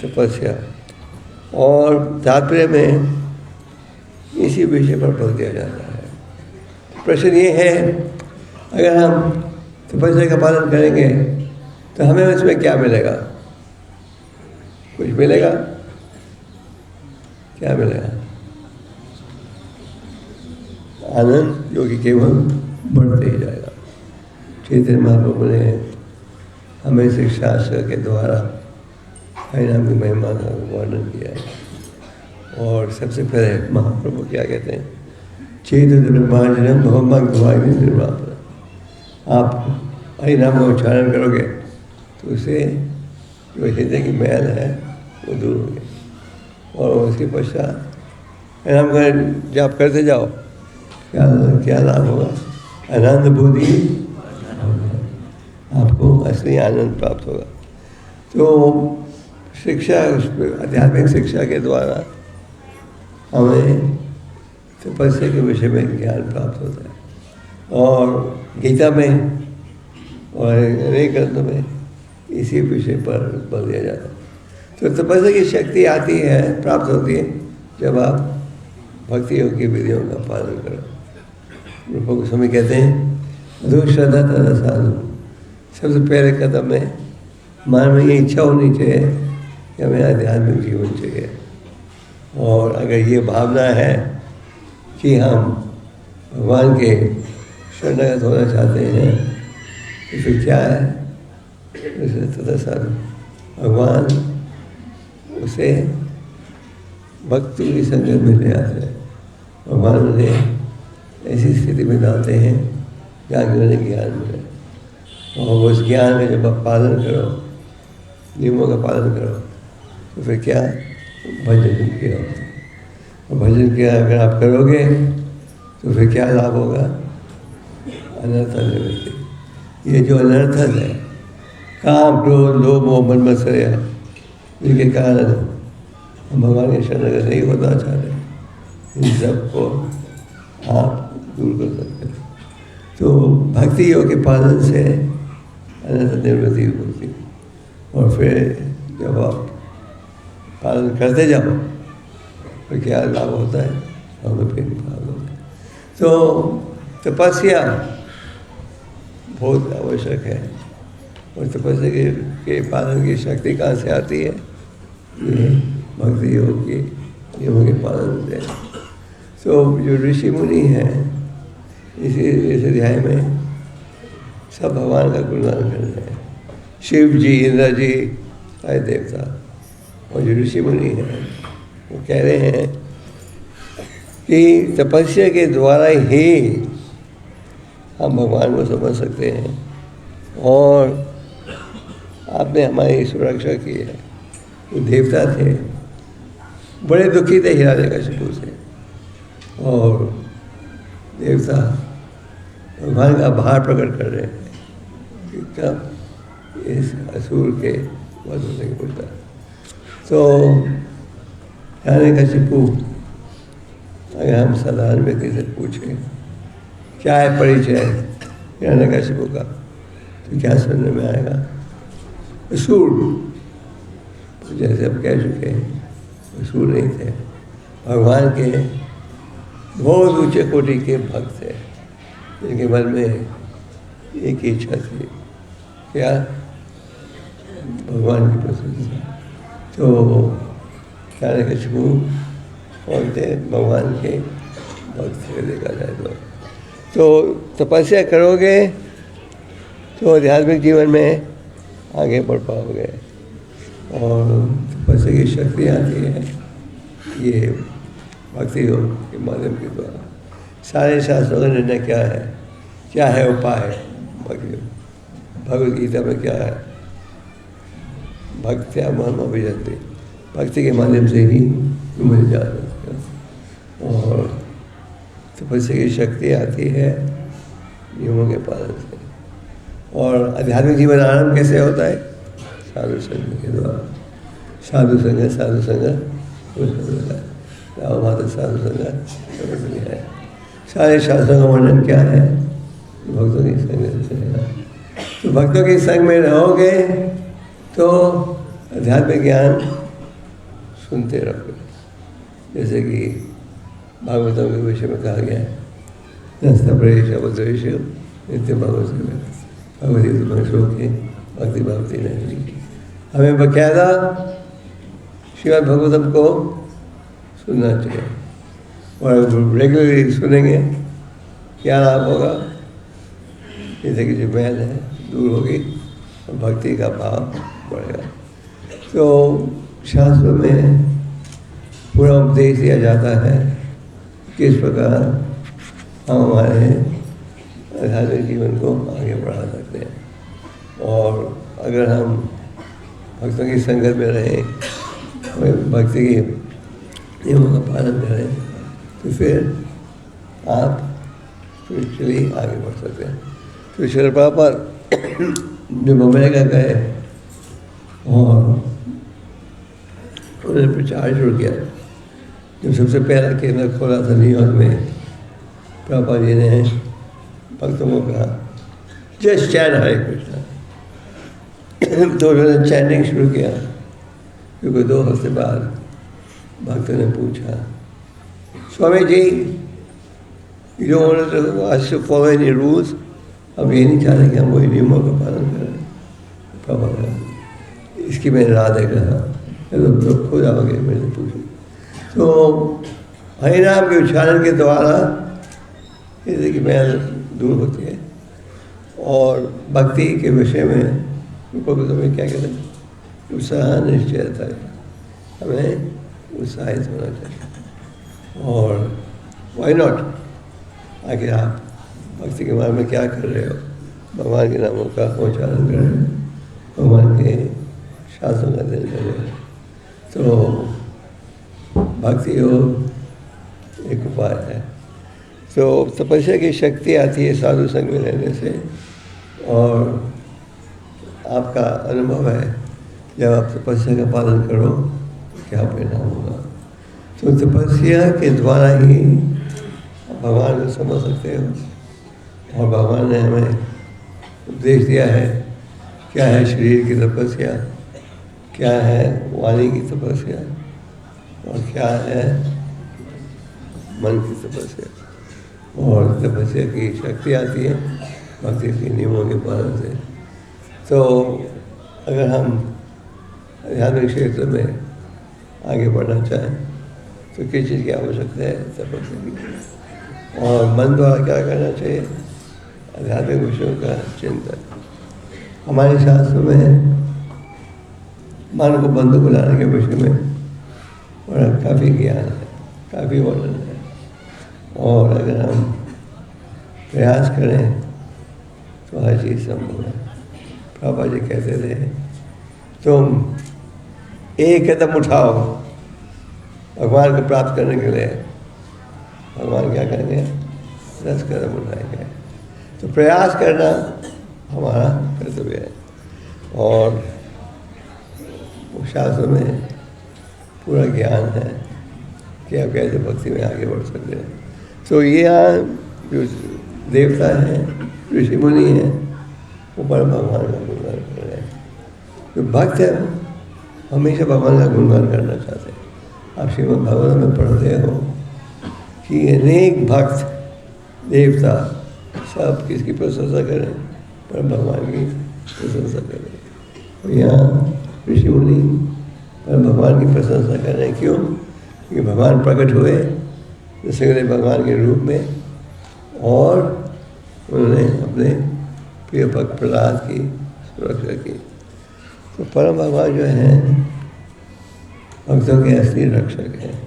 तपस्या, और तात्पर्य में इसी विषय पर बल दिया जाता है। प्रश्न ये है, अगर हम तपस्या का पालन करेंगे तो हमें उसमें क्या मिलेगा? कुछ मिलेगा? क्या मिलेगा? आनंद, जो कि केवल बढ़ते ही जाएगा। चैतन्य महाप्रभु ने हमें शिक्षा शास्त्र के द्वारा हरिनाम की महिमा का वर्णन किया है। और सबसे पहले महाप्रभु क्या कहते हैं? चेतन ब्रह्मांडम भगवान निर्माण। आप हरिनाम का उच्चारण करोगे तो उससे जो हृदय की मैल है वो दूर होगी। और उसके पश्चात हरिनाम का जाप करते जाओ, क्या लाभ होगा? आनंद बुद्धि, आपको असली आनंद प्राप्त होगा। तो शिक्षा, आध्यात्मिक शिक्षा के द्वारा हमें तपस्या के विषय में ज्ञान प्राप्त होता है। और गीता में और अनेक ग्रंथों में इसी विषय पर बल दिया जाता है। तो तपस्या की शक्ति आती है, प्राप्त होती है, जब आप भक्ति योग की विधियों का पालन करो। रूप गोस्वामी कहते हैं दो श्रद्धा तथा साधु। सबसे पहले कदम में मन में ये इच्छा होनी चाहिए कि हमें आध्यात्मिक जीवन चाहिए। और अगर ये भावना है कि हम भगवान के शरणागत होना चाहते हैं तो फिर क्या है? तथा साधु, भगवान उसे भक्ति की संगत में ले आते हैं। भगवान उन्हें ऐसी स्थिति में डालते हैं जहाँ कि उन्हें ज्ञान मिले। और उस ज्ञान का जब आप पालन करो, नियमों का पालन करो, तो फिर क्या? भजन किया होता है। और भजन किया अगर आप करोगे तो फिर क्या लाभ होगा? अनर्थ निवृत्ति। ये जो अनर्थ है, काम, क्रोध, लोभ, मोह, मद मत्सर्य, इनके कारण हम भगवान के शरण नहीं होना चाहते, इन सबको आप दूर कर सकते हैं। तो भक्ति योग के पालन से अनर्थ निवृत्ति होती है। और फिर जब आप पालन करते जाओ तो क्या लाभ होता है? हमें फिर लाभ होता है। तो तपस्या बहुत आवश्यक है। और तपस्या के पालन की शक्ति कहाँ से आती है? ये भक्ति योग के नियमों के पालन से। तो जो ऋषि मुनि हैं इस अध्याय में सब भगवान का गुणगान कर रहे हैं। शिव जी, इंद्र जी, सारे देवता। और जो ऋषि मुनि हैं वो कह रहे हैं कि तपस्या के द्वारा ही हम भगवान को समझ सकते हैं। और आपने हमारी सुरक्षा की है। वो देवता थे, बड़े दुखी थे हिरण्यकशिपु से। और देवता भगवान का आभार प्रकट कर रहे हैं कि कब इस असुर के वध होने की पड़ता है। तो हिरण्यकशिपु, अगर हम साधारण व्यक्ति से पूछें क्या है परिचय हिरण्यकशिपु का, तो क्या सुनने में आएगा? असुर। जैसे अब कह चुके हैं, असुर नहीं थे, भगवान के बहुत ऊंचे कोटि के भक्त थे, जिनके मन में एक ही इच्छा थी, क्या? भगवान की प्रशंसा। तो हिरण्यकशिपु कौन थे? भगवान के भक्त थे, देखा जाए तो तपस्या करोगे तो आध्यात्मिक जीवन में आगे बढ़ पाओगे। और तपस्या की शक्ति आती है ये भक्ति योग के माध्यम के द्वारा। सारे शास्त्रों का निर्णय क्या है उपाय? भक्ति योग। भगवद गीता में क्या है? भक्त्या माम अभिजन्ते, भक्ति के माध्यम से ही मिल जाता है। और तपस्या की शक्ति आती है नियमों के पालन से। और आध्यात्मिक जीवन आरंभ कैसे होता है? साधु संग के द्वारा। साधु संग माता साधु संग है। सारे शास्त्रों का वर्णन क्या है? भक्तों की संग से है। तो भक्तों के संग में रहोगे तो आध्यात्मिक ज्ञान सुनते रहोगे। जैसे कि भागवतों के विषय में कहा गया है, नस्तप्रेश अवद्वेश नित्य भगवत। भगवती तुम्हें श्लोक की भक्ति भक्ति नहीं। हमें बकायदा श्रीमद् भागवतम को सुनना चाहिए और रेगुलरली सुनेंगे, क्या लाभ होगा? जैसे कि जो मैल है दूर होगी और भक्ति का भाव बढ़ेगा। तो शास्त्रों में पूरा उपदेश दिया जाता है किस प्रकार हम हमारे आध्यात्मिक जीवन को आगे बढ़ा सकते हैं। और अगर हम भक्तों की संगत में रहें और भक्ति के नियमों का पालन करें तो फिर आप स्पिरिचुअली आगे बढ़ सकते हैं। तो श्रील प्रभुपाद जो मुंबई का गए और उन्होंने प्रचार शुरू किया। जब सबसे पहला केंद्र खोला था न्यूयॉर्क में, प्रभुपाद जी ने भक्तों को कहा जस्ट चैन हरे कृष्णा। तो उन्होंने चैनिंग शुरू किया, क्योंकि 2 हफ्ते बाद भक्तों ने पूछा, Swami ji you don't want us to follow any rules, अब ये नहीं चाहते कि हम वही नियमों का पालन करें। प्रभुपाद इसकी मैंने राह देख रहा था, तो खुद आओगे मैंने पूछी। तो हरिनाम के उच्चारण के द्वारा जैसे कि मैल दूर होती है और भक्ति के विषय में तुम्हें क्या कहते हैं, उत्साह निश्चयता है, हमें उत्साहित होना चाहिए। और वाई नॉट, आखिर आप भक्ति के बारे में क्या कर रहे हो? भगवान के नामों का उच्चारण कर रहे हो, भगवान के शास्त्रों का अध्ययन कर रहे हो। तो भक्ति योग एक उपाय है। तो तपस्या की शक्ति आती है साधु संग में रहने से, और आपका अनुभव है जब आप तपस्या का पालन करो क्या परिणाम होगा। तो तपस्या के द्वारा ही भगवान को समझ सकते हो, और भगवान ने हमें उपदेश दिया है क्या है शरीर की तपस्या, क्या है वाणी की तपस्या, और क्या है मन की तपस्या। और तपस्या की शक्ति आती है भक्ति के नियमों के पालन से। तो अगर हम आध्यात्मिक क्षेत्र में आगे बढ़ना चाहें तो किस चीज़ की आवश्यकता है? तपस्या की। और मन द्वारा क्या करना चाहिए? आध्यात्मिक विषयों का चिंतन। हमारे शास्त्रों में मन को बंधु बनाने के विषय में बड़ा काफ़ी ज्ञान है, काफ़ी वर्णन है। और अगर हम प्रयास करें तो हर चीज़ संभव है। पापा जी कहते थे तुम एक कदम उठाओ भगवान को प्राप्त करने के लिए, भगवान क्या करेंगे? 10 कदम उठाएंगे। तो प्रयास करना हमारा कर्तव्य है। और शास्त्र में पूरा ज्ञान है कि आप कैसे भक्ति में आगे बढ़ सकते हैं। तो ये यहाँ जो देवता हैं, ऋषि मुनि हैं, वो परम भगवान का गुणगान कर रहे हैं। जो भक्त है हमेशा भगवान का गुणगान करना चाहते हैं। आप श्रीमद् भागवत में पढ़ते हो कि अनेक भक्त देवता सब किसकी प्रशंसा करें? परम भगवान की प्रशंसा करें। और यहाँ ऋषि मुनि परम भगवान की प्रशंसा कर रहे हैं। क्यों? क्योंकि भगवान प्रकट हुए दशरथ भगवान के रूप में, और उन्होंने अपने प्रिय भक्त प्रहलाद की सुरक्षा की। तो परम भगवान जो हैं भक्तों के असली रक्षक हैं।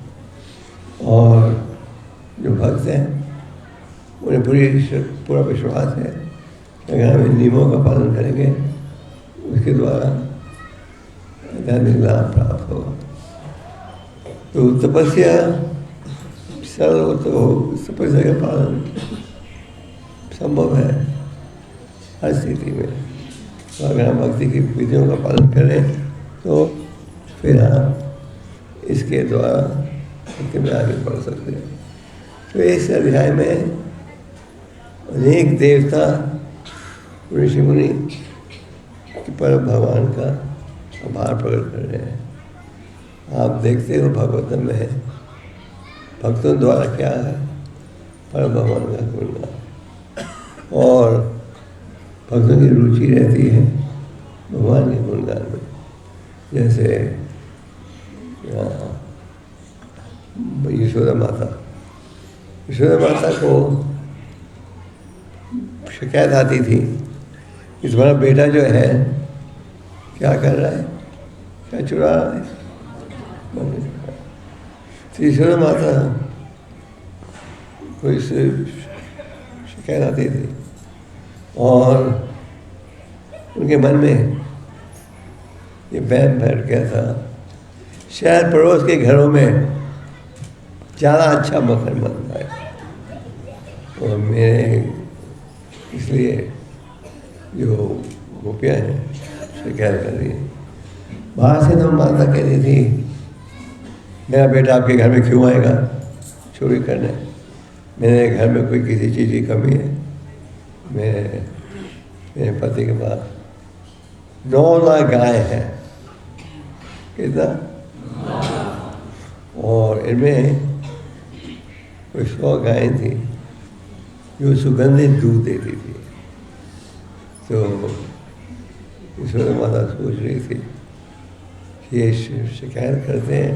और जो भक्त हैं उन्हें पूरा विश्वास है कि अगर हम इन नियमों का पालन करेंगे उसके द्वारा आध्यात्मिक लाभ प्राप्त होगा। तो तपस्या सरल हो तो तपस्या का पालन संभव है हर स्थिति में। तो अगर हम भक्ति की विधियों का पालन करें तो फिर हम इसके द्वारा भक्ति में आगे बढ़ सकते हैं। तो इस अध्याय में अनेक देवता ऋषि मुनि परम भगवान का आभार प्रकट कर रहे हैं। आप देखते हो भागवतम में भक्तों द्वारा क्या है? परम भगवान का गुणगान। और भक्तों की रुचि रहती है भगवान के गुणगान में। जैसे यशोदा माता को शिकायत आती थी कि तुम्हारा बेटा जो है क्या कर रहा है, क्या चुरा रहा है। तो यशोदा माता को इससे शिकायत आती थी और उनके मन में ये वहम बैठ गया था, शायद पड़ोस के घरों में ज़्यादा अच्छा मक्खन बनता है और मेरे इसलिए जो गोपियाँ हैं शिकायत कर रही है। बाहर से तो माता कह रही थी मेरा बेटा आपके घर में क्यों आएगा चोरी करने, मेरे घर में कोई किसी चीज़ की कमी है, मेरे पति के पास 9 लाख गाय है। कितना? और इनमें कोई 100 गायें थी जो सुगंधित दूध देती थी। तो ईश्वर माता सोच रही थी कि ये शिकायत करते हैं,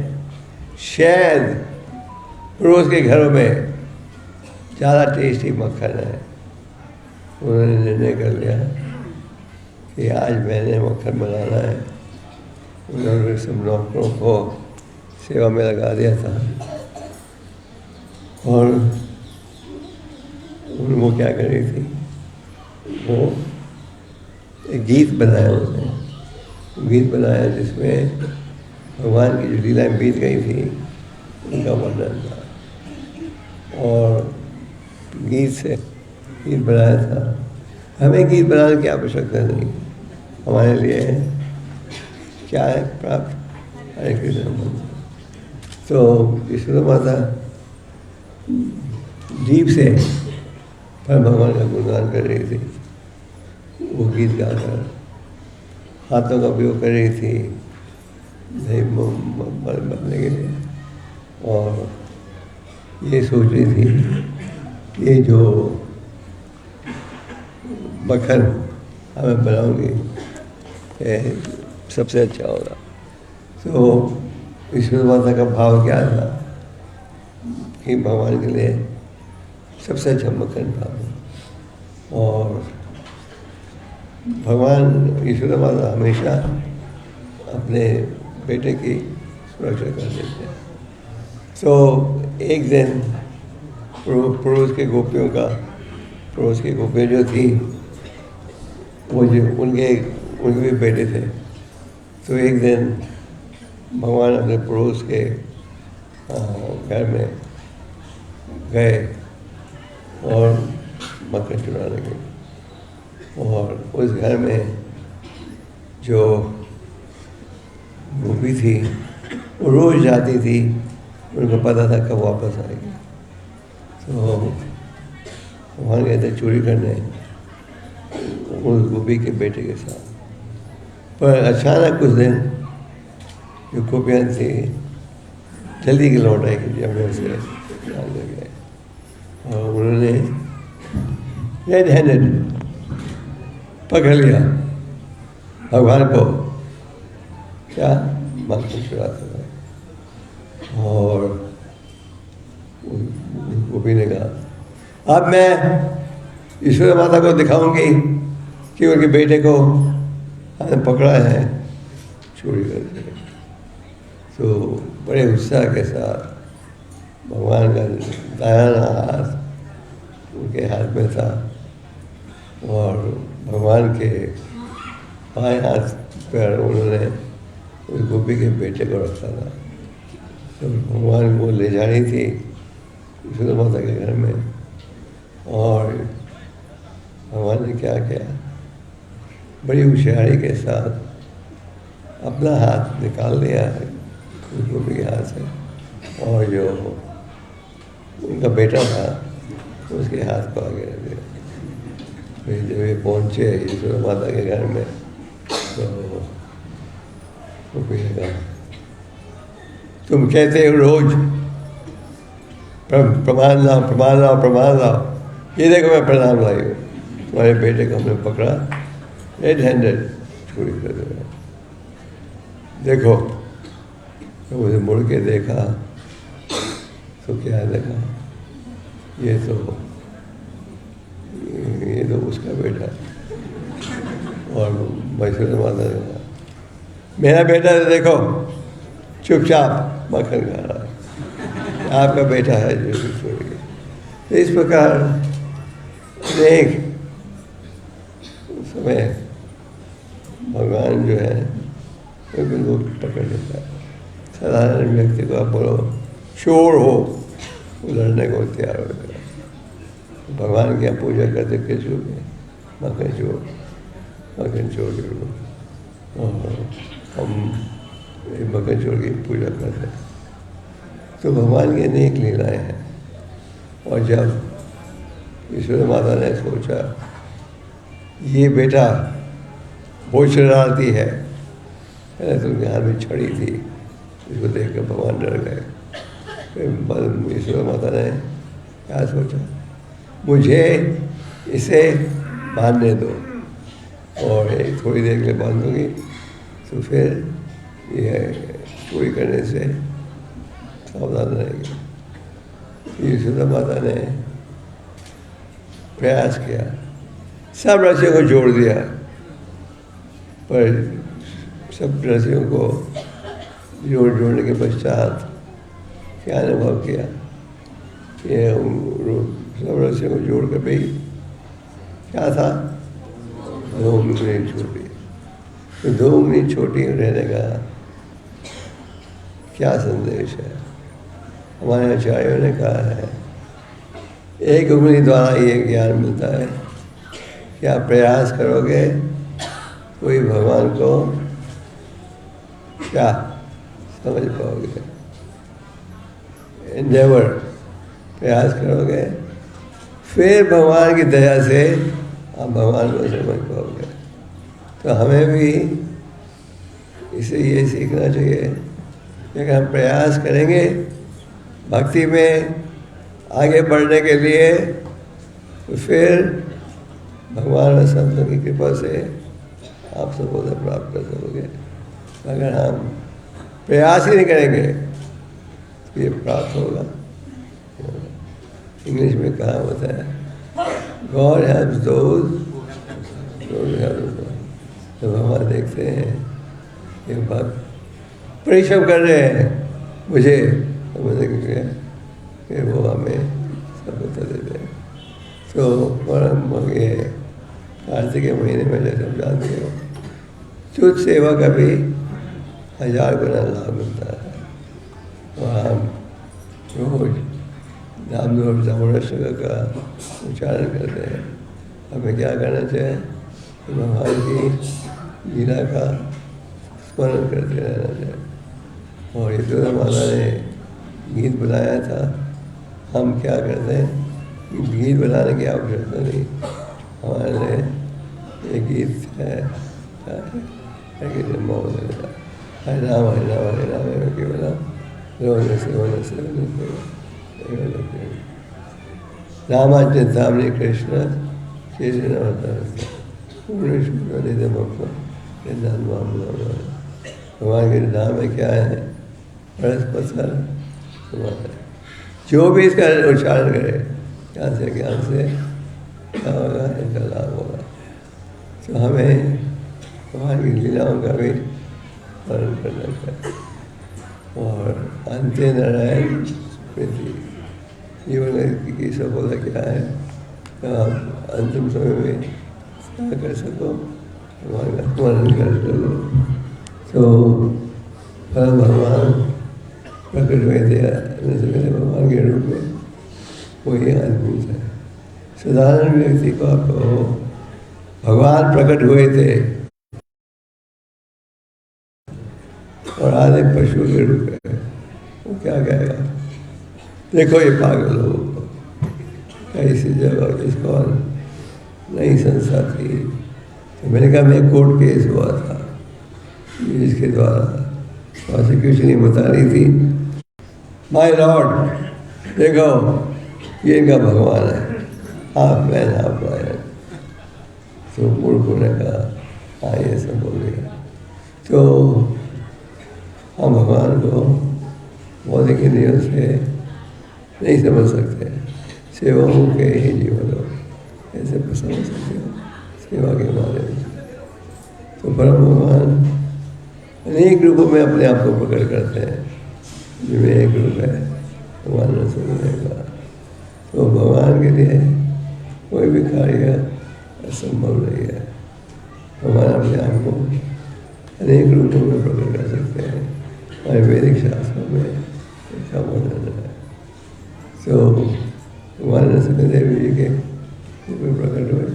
शायद पड़ोस के घरों में ज़्यादा टेस्टी मक्खन है। उन्होंने निर्णय कर लिया कि आज मैंने मक्खन बनाना है। उन्होंने सब नौकरों को सेवा में लगा दिया था और वो क्या कर रही थी, वो एक गीत बनाया उसने, गीत बनाया जिसमें भगवान की जो लीलाएं बीत गई थी उनका वर्णन था और गीत बनाया था। हमें गीत बनाने की आवश्यकता नहीं, हमारे लिए क्या है प्राप्त, हरे कृष्ण। तो यशोदा माता दीप से पर भगवान का गुणगान कर रही थी, वो गीत गाकर हाथों का उपयोग कर रही थी दही बनने के लिए और ये सोच रही थी ये जो मक्खन हमें बनाऊंगी सबसे अच्छा होगा। तो ईश्वर माता का भाव क्या था कि भगवान के लिए सबसे अच्छा मक्खन पाओ और भगवान ईश्वर माता हमेशा अपने बेटे की सुरक्षा कर देते हैं। तो एक दिन पड़ोस की गोपियाँ जो थी वो जो उनके भी बेटे थे। तो एक दिन भगवान अपने पड़ोस के घर में गए और मक्खन चुराने गए और उस घर में जो गोपी थी वो रोज़ जाती थी, उनको पता था कब वापस आएगी। तो भगवान गए थे चोरी करने उस गोपी के बेटे के साथ। पर अचानक कुछ दिन जो गोपियाँ थी जल्दी के लौट आई कि जंगल से भाग गए और उन्होंने रेड हैंडेड पकड़ लिया भगवान को, क्या मक्खन चुराते हुए। और गोपी ने कहा अब मैं ईश्वर माता को दिखाऊंगी कि उनके बेटे को पकड़ा है चोरी करके। तो बड़े उत्साह के साथ भगवान का दायाना हाथ उनके हाथ में था और भगवान के बाएं हाथ पर उन्होंने उस गोपी के बेटे को रखा था। तो भगवान को ले जानी थी यशोदा माता के घर में और भगवान ने क्या किया, बड़ी होशियारी के साथ अपना हाथ निकाल लिया है उस गोपी के हाथ से और जो उनका बेटा था उसके हाथ को आगे रख दिया। फिर जब ये पहुँचे यशोदा माता के घर में तो गोपी ने कहा तुम कहते हो रोज प्रमाण लाओ, ये देखो मैं प्रणाम लाई हूँ। तुम्हारे बेटे को हमने पकड़ा रेड हैंडेड चोरी कर रहे। देखो तो मुझे मुड़ के देखा तो क्या देखा, ये तो उसका बेटा है। और मैसूर माता ने कहा मेरा बेटा है, देखो चुपचाप मक्खन खा रहा है, आपका बेटा है जो चोरी। तो इस प्रकार अनेक समय भगवान जो है वो बिल्कुल पकड़ लेता है। साधारण व्यक्ति को आप बोलो चोर हो, वो लड़ने को तैयार हो जाएगा। भगवान की आप पूजा करते किस रूप में, मक्खन चोर जरूर। और हम मक्खन चोर की पूजा करते हैं तो भगवान की अनेक लीलाएँ हैं। और जब ईश्वर माता ने सोचा ये बेटा बहुत शरारती है, पहले तो यहाँ में छड़ी थी, इसको देख कर भगवान डर गए। फिर ईश्वर माता ने क्या सोचा, मुझे इसे बांधने दो और थोड़ी देर के लिए बांधूंगी तो फिर ये चोरी करने से सावधान रहेगी। ईश्वर माता ने प्रयास किया, सब रस्सियों को जोड़ दिया, पर सब रस्सियों को जोड़ने के पश्चात क्या अनुभव किया कि सब रस्सियों को जोड़ कर भी क्या था, 2 उंगली छोटी। तो 2 उंगली छोटी रहने का क्या संदेश है? हमारे आचार्यों ने कहा है 1 उंगली द्वारा ये ज्ञान मिलता है कि आप प्रयास करोगे कोई भगवान को क्या समझ पाओगे। एंडेवर प्रयास करोगे, फिर भगवान की दया से आप भगवान को समझ पाओगे। तो हमें भी इसे ये सीखना चाहिए कि अगर हम प्रयास करेंगे भक्ति में आगे बढ़ने के लिए तो फिर भगवान और संतों की कृपा से आप सफलता प्राप्त कर सकोगे। अगर हम प्रयास ही नहीं करेंगे तो ये प्राप्त होगा। इंग्लिश में कहा होता है गॉड हेल्प्स दोज तो भगवान देखते हैं कि भक्त परिश्रम कर रहे हैं, मुझे कि वो हमें सफलता देते हैं। तो ये कार्तिक के महीने में जैसे हम जानते हो तुझ सेवा का भी 1000 गुना लाभ मिलता है। और हम रोज नाम का उच्चारण करते हैं। हमें क्या करना चाहिए, भगवान की लीला का स्मरण करते रहना चाहिए। और ईश्वर माता ने गीत बनाया था, हम क्या करते हैं, गीत बनाने की आवश्यकता नहीं। हमारे एक गीत है हरे राम केवल रामाज्य धामने कृष्ण भगवान के नाम में क्या है, बृहस्पति जो भी इसका उच्चारण करे ज्ञान से क्या होगा, इनका लाभ होगा। तो हमें भगवान की लीलाओं का भी स्मरण करना चाहिए। और अंत्य नारायण स्मृति, जीवन की सफलता क्या है, तो आप अंतिम समय में क्या कर सको, भगवान का स्मरण कर सको। तो भगवान प्रकट हुए थे भगवान के रूप में, वही अद्भुत है। साधारण व्यक्ति को आप कहो भगवान प्रकट हुए थे और आज एक पशु के रूप में, वो क्या कहेगा, देखो ये पागल हो, ऐसी जगह जिसको नई संस्था थी। तो मैंने कहा मैं कोर्ट केस हुआ था जिसके द्वारा प्रोसिक्यूशन ही बता रही थी, माय लॉर्ड देखो ये इनका भगवान है, हाफ मैन हाफ लॉयर। तो मूर्ख ने कहा हाँ ये सब हो गया। तो हम भगवान को भौतिक इंद्रियों से नहीं समझ सकते, सेवाओं के ही जीवन हो ऐसे समझ सकते हो सेवा के माध्यम से। तो परम भगवान अनेक रूपों में अपने आप को प्रकट करते हैं, जिनमें एक रूप है भगवान सुनने का। तो भगवान के लिए कोई भी कार्य असंभव नहीं है। भगवान अपने आप को अनेक रूपों में प्रकट कर सकते हैं। हमारे वैदिक शास्त्रों में इसका वर्णन है। तो भगवान नरसिंहदेव जी के रूप में प्रकट हुए,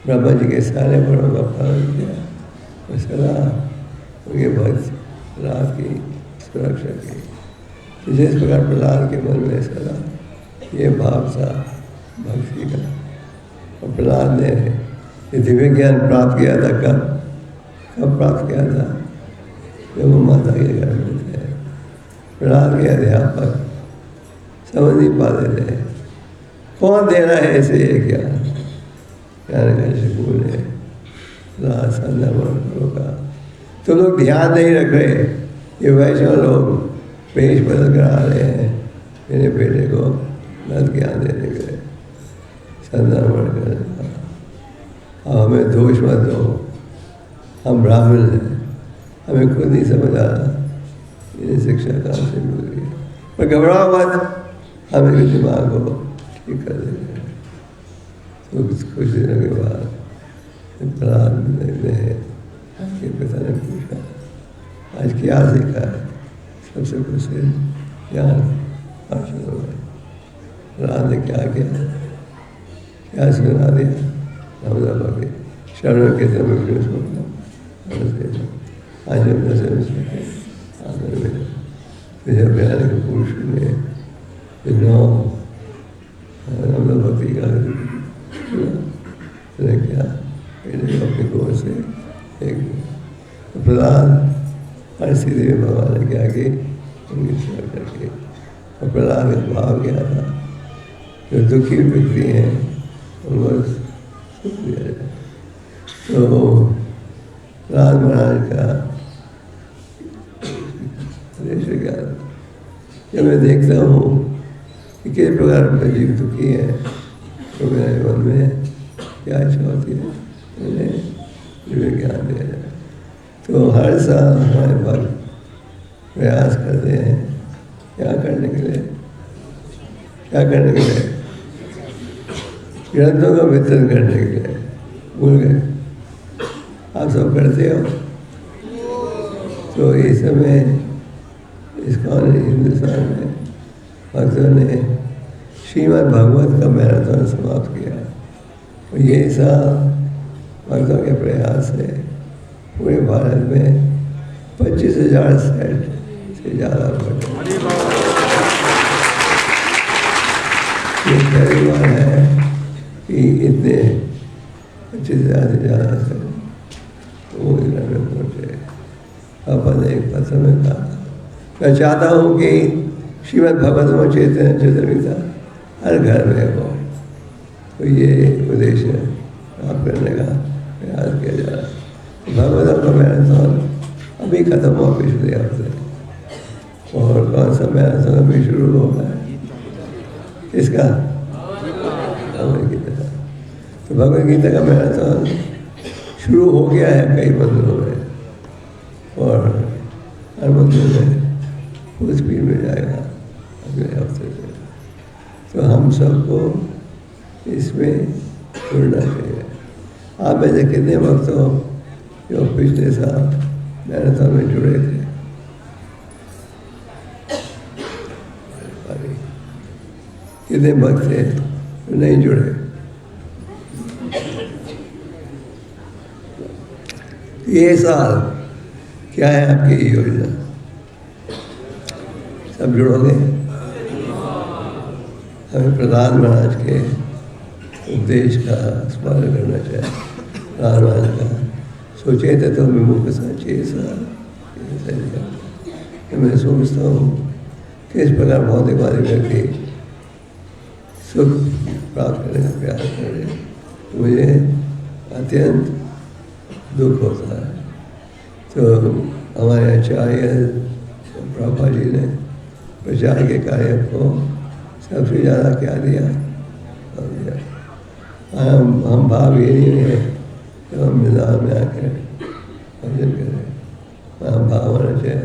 ब्रह्मा जी के सारे वर्णों का पालन किया और सदा उनके भक्त प्रहलाद की सुरक्षा की। तो जिस प्रकार प्रहलाद के मन में सदा ये भाव था भक्ति का, और प्रहलाद ने ये दिव्य ज्ञान प्राप्त किया था कब प्राप्त किया था? जब वो माता के घर में थे। प्रहलाद के अध्यापक समझ नहीं पाते थे कौन दे रहा है ऐसे ये ज्ञान। ने का तो लोग ध्यान नहीं रख रहे, ये वैष्णव लोग पेश बदल कर आ रहे हैं मेरे बेटे को गलत ज्ञान देने के लिए, संदर्भ करने का। हमें दोष मत दो, हम ब्राह्मण हैं, हमें खुद नहीं समझ आ रहा ये शिक्षा कहाँ से मिल रही है। पर घबराओ मत, हम इनके दिमाग को ठीक कर देंगे। तो कुछ दिनों के बाद प्रहलाद ने आपके पिता ने पूछा आज क्या सीखा है? सबसे प्रसिद्ध ज्ञान भाषणों में प्रहलाद ने क्या किया, क्या सुना दिया? नवदा के शरण के समय आज हम आदर में जब बयान के पुरुष ने भक्ति का क्या अपने गोर से एक प्रहलाद हर स्थिति में भगवान ने क्या कि उनकी सेवा करके। और प्रहलाद का भाव क्या था, जो दुखी व्यक्ति हैं उनको सुख दिया जाए। तो प्रहलाद महाराज का उद्देश्य क्या था? जब मैं देखता हूँ कि किस प्रकार का जीव दुखी है तो मेरे मन में क्या इच्छा होती है, उन्हें दिव्य ज्ञान दिया जाए। तो हर साल हमारे भक्त प्रयास करते हैं क्या करने के लिए, ग्रंथों का वितरण करने के लिए। भूल गए? आप सब करते हो। तो इस समय इस्कॉन हिंदुस्तान में भक्तों ने श्रीमद् भागवत का मैराथन समाप्त किया। और ये साल भक्तों के प्रयास से पूरे भारत में 25,000 सेट से ज़्यादा बढ़े। ये पहली बार है कि इतने 25,000 से ज़्यादा सेट वो इंग्लैंड में पहुँचे। पापा ने एक पत्र में कहा मैं चाहता हूँ कि श्रीमद् भगवत चैतन्य चरितामृत हर घर में हो। तो ये उद्देश्य प्राप्त करने का प्रयास किया जा रहा है। भगवत का मैराथन अभी खत्म हुआ पिछले हफ्ते, और कौन सा मैराथन अभी शुरू होगा इसका भगवद गीता। तो भगवद गीता का मैराथन शुरू हो गया है कई मंदिरों में, और हर मंदिर में फुल स्पीड में जाएगा अगले हफ्ते से। तो हम सबको इसमें जुड़ना चाहिए। आप में से कितने वक्त हो जो पिछले साल मैराथन में जुड़े थे? कितने वक्त थे जो नहीं जुड़े? ये साल क्या है आपकी योजना? सब जुड़ोगे? हमें प्रहलाद महाराज के उपदेश का स्मरण करना चाहिए। प्रहलाद महाराज का सोचे थे तो विमुख साचे मैं सोचता हूँ किस प्रकार भौतिकवादी व्यक्ति सुख प्राप्त करने का प्रयास करे। मुझे अत्यंत दुख होता है। तो हमारे आचार्य प्रभुपाद जी ने प्रचार के कार्य को सबसे ज़्यादा क्या दिया? हम भाव ये नहीं है कि हम मैदान में आकर भजन करें। हम भाव होना चाहिए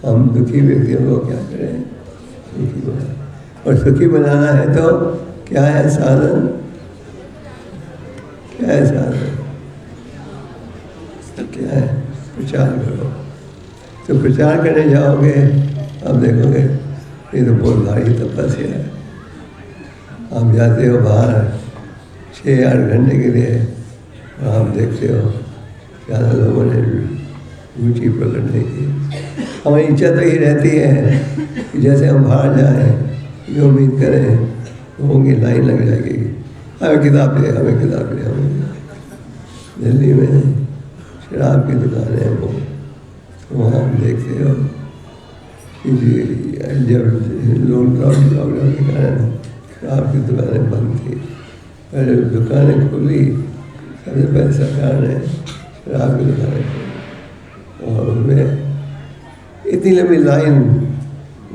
हम दुखी व्यक्तियों को क्या करें? सुखी बनाए। और सुखी बनाना है तो क्या है साधन? क्या है साधन? क्या है? प्रचार करो। तो प्रचार करने जाओगे, आप देखोगे ये तो बहुत भारी तपस्या है। आप जाते हो बाहर 6-8 घंटे के लिए और आप देखते हो ज़्यादा लोगों ने रुचि प्रकट नहीं की। हमारी इच्छा तो ये रहती है कि जैसे हम बाहर जाएं, जो उम्मीद करें लोगों की लाइन लग जाएगी, हमें किताब ले, हमें किताब ले, हमें। दिल्ली में शराब की दुकानें हैं वो, तो वहाँ आप देखते हो कि जब लॉकडाउन के कारण शराब की दुकानें बंद थी, पहले दुकानें खुली, सबसे पहले सरकार ने शराब की दुकानें खोली और उनमें इतनी लंबी लाइन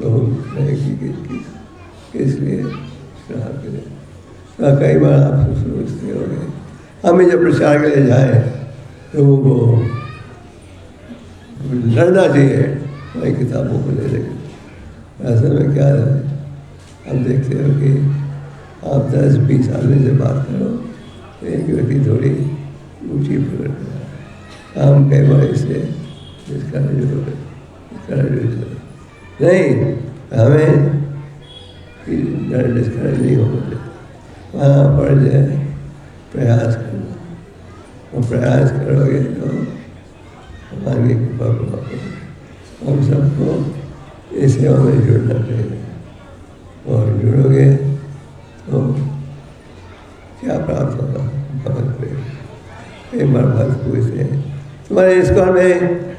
लोग किस लिए? शराब के लिए। तो कई बार आप सोचते हो हमें जब प्रचार के लिए जाए लोगों को लड़ना चाहिए वही किताबों को ले लेंगे। असल में क्या है, आप देखते हो कि आप 10-20 आदमी से बात करो तो एक व्यक्ति थोड़ी ऊँची पकड़ कर हम कई बार इसे नहीं, हमें डिस्करेज नहीं होना, वहाँ पड़ जाए प्रयास करना। और प्रयास करोगे तो भगवान की कृपा प्राप्त होगी। हम सबको इस सेवा में जुड़ना चाहिए और जुड़ोगे तो क्या प्राप्त होगा? भगवत प्रेम। कई बार भक्त पूछते हैं तुम्हारे इस्कॉन में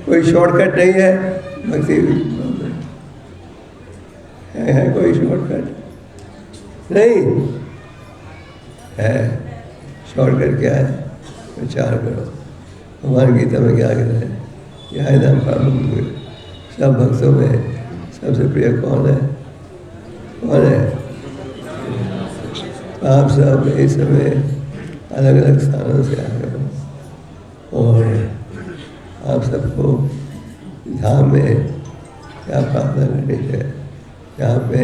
कोई शॉर्टकट नहीं है? भक्ति है कोई शॉर्टकट? नहीं है। शॉर्टकट क्या है? विचार करो। हमारी गीता में क्या कहते हैं? यह नाम पार्वती सब भक्तों में सबसे प्रिय कौन है? कौन है? आप सब इस समय अलग अलग स्थानों से आ गए और आप सबको धाम में क्या प्रार्थना करनी चाहिए? यहाँ पे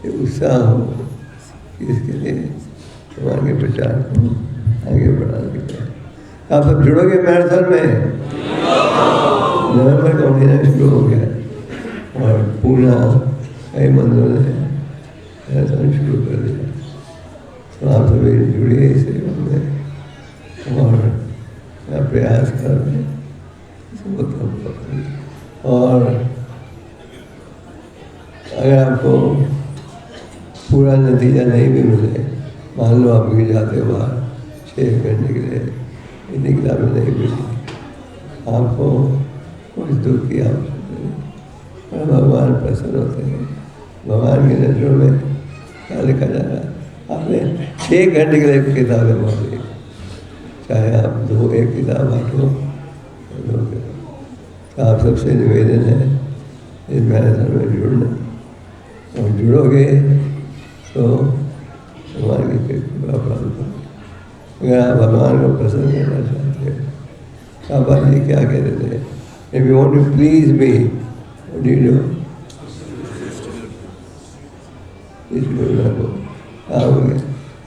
उत्साह हो इसके लिए भगवान के प्रचार को आगे बढ़ाने के लिए। आप सब जुड़ोगे मैराथन में? नवंबर का महीना शुरू हो गया और पूना कई मंदिरों ने मैराथन शुरू कर दिया। तो आप सभी जुड़िए इस सेवा में और मैं प्रयास कर रहे हैं और अगर आपको पूरा नतीजा नहीं भी मिले, मान लो आप गिर जाते हो बाहर 6 घंटे के लिए, इतनी किताबें नहीं मिली, आपको कुछ दुख की आवश्यकता नहीं, पर भगवान प्रसन्न होते हैं। भगवान के नजरों में क्या लिखा जा रहा है? आपने 6 घंटे के लिए किताबें पढ़ ली, चाहे आप 2-1 किताब बांटो, तो आप सबसे निवेदन है इस मैराथन में जुड़ना और जुड़ोगे तो भगवान की कृपा प्राप्त होगी। अगर आप भगवान को प्रसन्न करना चाहते हैं, बाबा जी क्या कहते थे? If you want to please me, what do you do?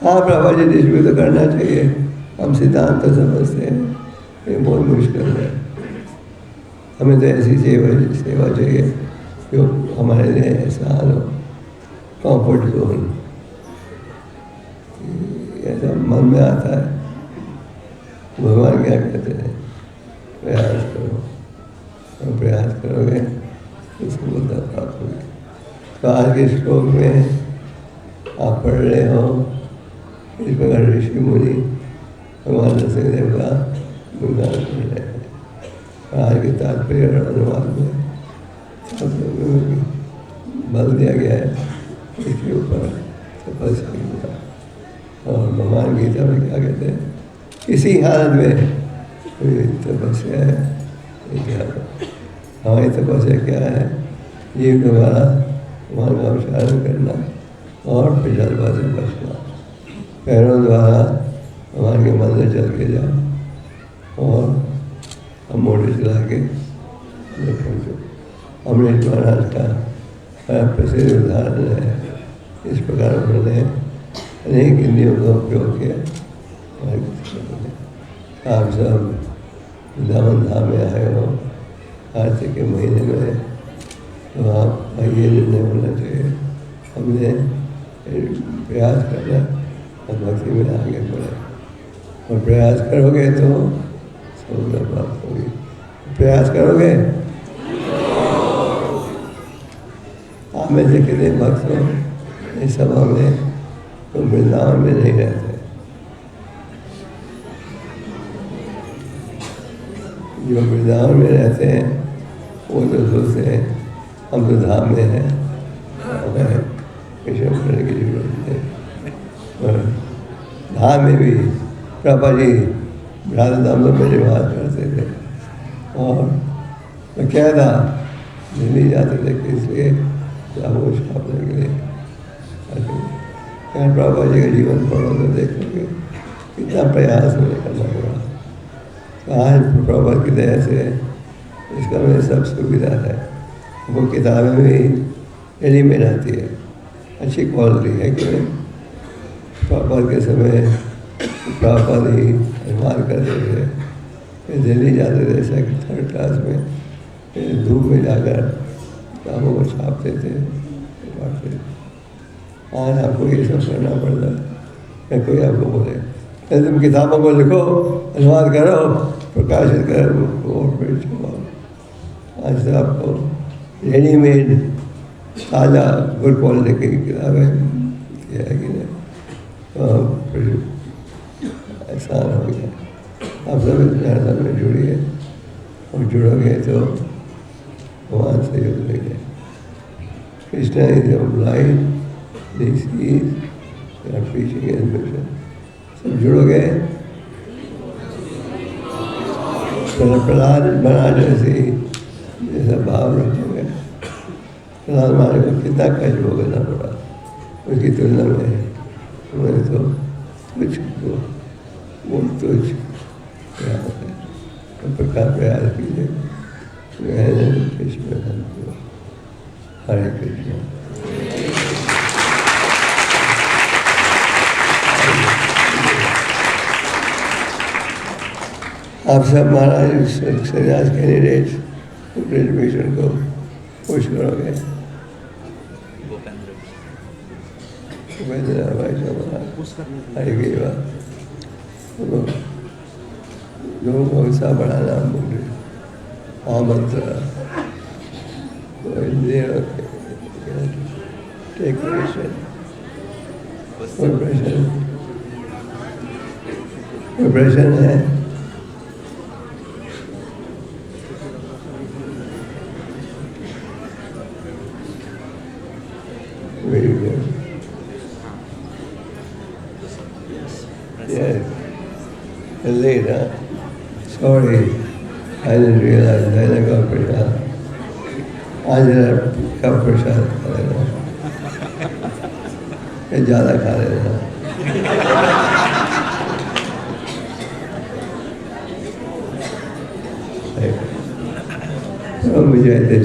हाँ प्रभा जी, डिस्ट्रीब्यूट तो करना चाहिए, हम सिद्धांत तो समझते हैं, ये बहुत मुश्किल है। हमें तो ऐसी सेवा चाहिए जो हमारे लिए आसान हो, कंफर्ट जोन। ऐसा मन में आता है। भगवान क्या कहते हैं? प्रयास करो और प्रयास करोगे तो सफलता प्राप्त होगी। तो आज के श्लोक में आप पढ़ रहे हो इस प्रकार ऋषि मुनि भगवान नरसिंहदेव का गुणगान कर रहे हैं। आज के तात्पर्य और अनुवाद में बल दिया गया है इसके ऊपर तपस्या। और भगवान गीता में क्या कहते हैं? किसी हालत में तपस्या है ये क्या हमारी तपस्या क्या है? जीव द्वारा भगवान का उच्चारण करना और पिछलवा से बचना। पैरों द्वारा भगवान के मंदिर चल के जाओ और हम मोटे चला के पहुँचो। अमृत महाराज का बड़ा प्रसिद्ध उदाहरण है। इस प्रकार उन्होंने अनेक इंद्रियों का उपयोग किया। आप सब वृंदावन धाम में आए हो कार्तिक के महीने में, तो आप ये निर्णय होना चाहिए हमने प्रयास करना और भक्ति में आगे बढ़े। और प्रयास करोगे तो सफलता प्राप्त होगी। प्रयास करोगे आप में से कितने भक्त हो इस सभा में तो वृंदावन में नहीं रहते? जो वृंदावन में रहते हैं वो तो सोचते हैं हम तो धाम में हैं, हमें विषम करने की जरूरत है। और धाम में भी प्रभा जी राधा धाम में मेरे बात करते थे और मैं क्या था दिल्ली जाते थे इसलिए वो छापने के लिए। प्रभा जी का जीवन पढ़ो तो देखोगे कितना प्रयास मुझे करना पड़ा। तो आज प्रभा की दया से इसका में सब सुविधा है। वो किताबें भी रेडीमेड आती है, अच्छी क्वालिटी है कि प्रभा के समय प्रभा ही अनुमान करते थे। फिर दिल्ली जाते थे सेकंड थर्ड क्लास में, फिर धूप में जाकर किताबों को छापते थे, पढ़ते थे। आज आपको ये सब करना पड़ता है। कोई आपको बोले तुम किताबों को लिखो, अनुवाद करो, प्रकाशित करो और फिर छपाओ। आज तो आपको रेडीमेड ताज़ा गुड क्वालिटी की किताबें है कि नहीं, तो फिर आसान हो गया। आप सब इस प्यार में जुड़िए और जुड़ोगे तो भगवान से जुड़ेंगे। Krishna is blind this is preaching his mission। सब जुड़ोगे प्रहलाद महाराज जैसा भाव रखोगे। प्रहलाद महाराज को कितना कष्ट भोगना पड़ा, उसकी तुलना में हमें तो तुझ को वो तुझ प्रयास है। तो प्रकार प्रयास कीजिए। कृष्ण हरे कृष्ण। आप सब महाराज संन्यास कैंडिडेट्स ग्रेजुएशन को पुश करोगे। भूपेंद्र भाई साहब आएगी बात लोगों को उत्साह बढ़ाना बोले आमंत्रण टेक प्रिपरेशन है। Very good. Yes. And later, sorry, I didn't realize I didn't go prasad. आज कब प्रसाद खा लेना, ये ज़्यादा खा लेना। मुझे ऐसे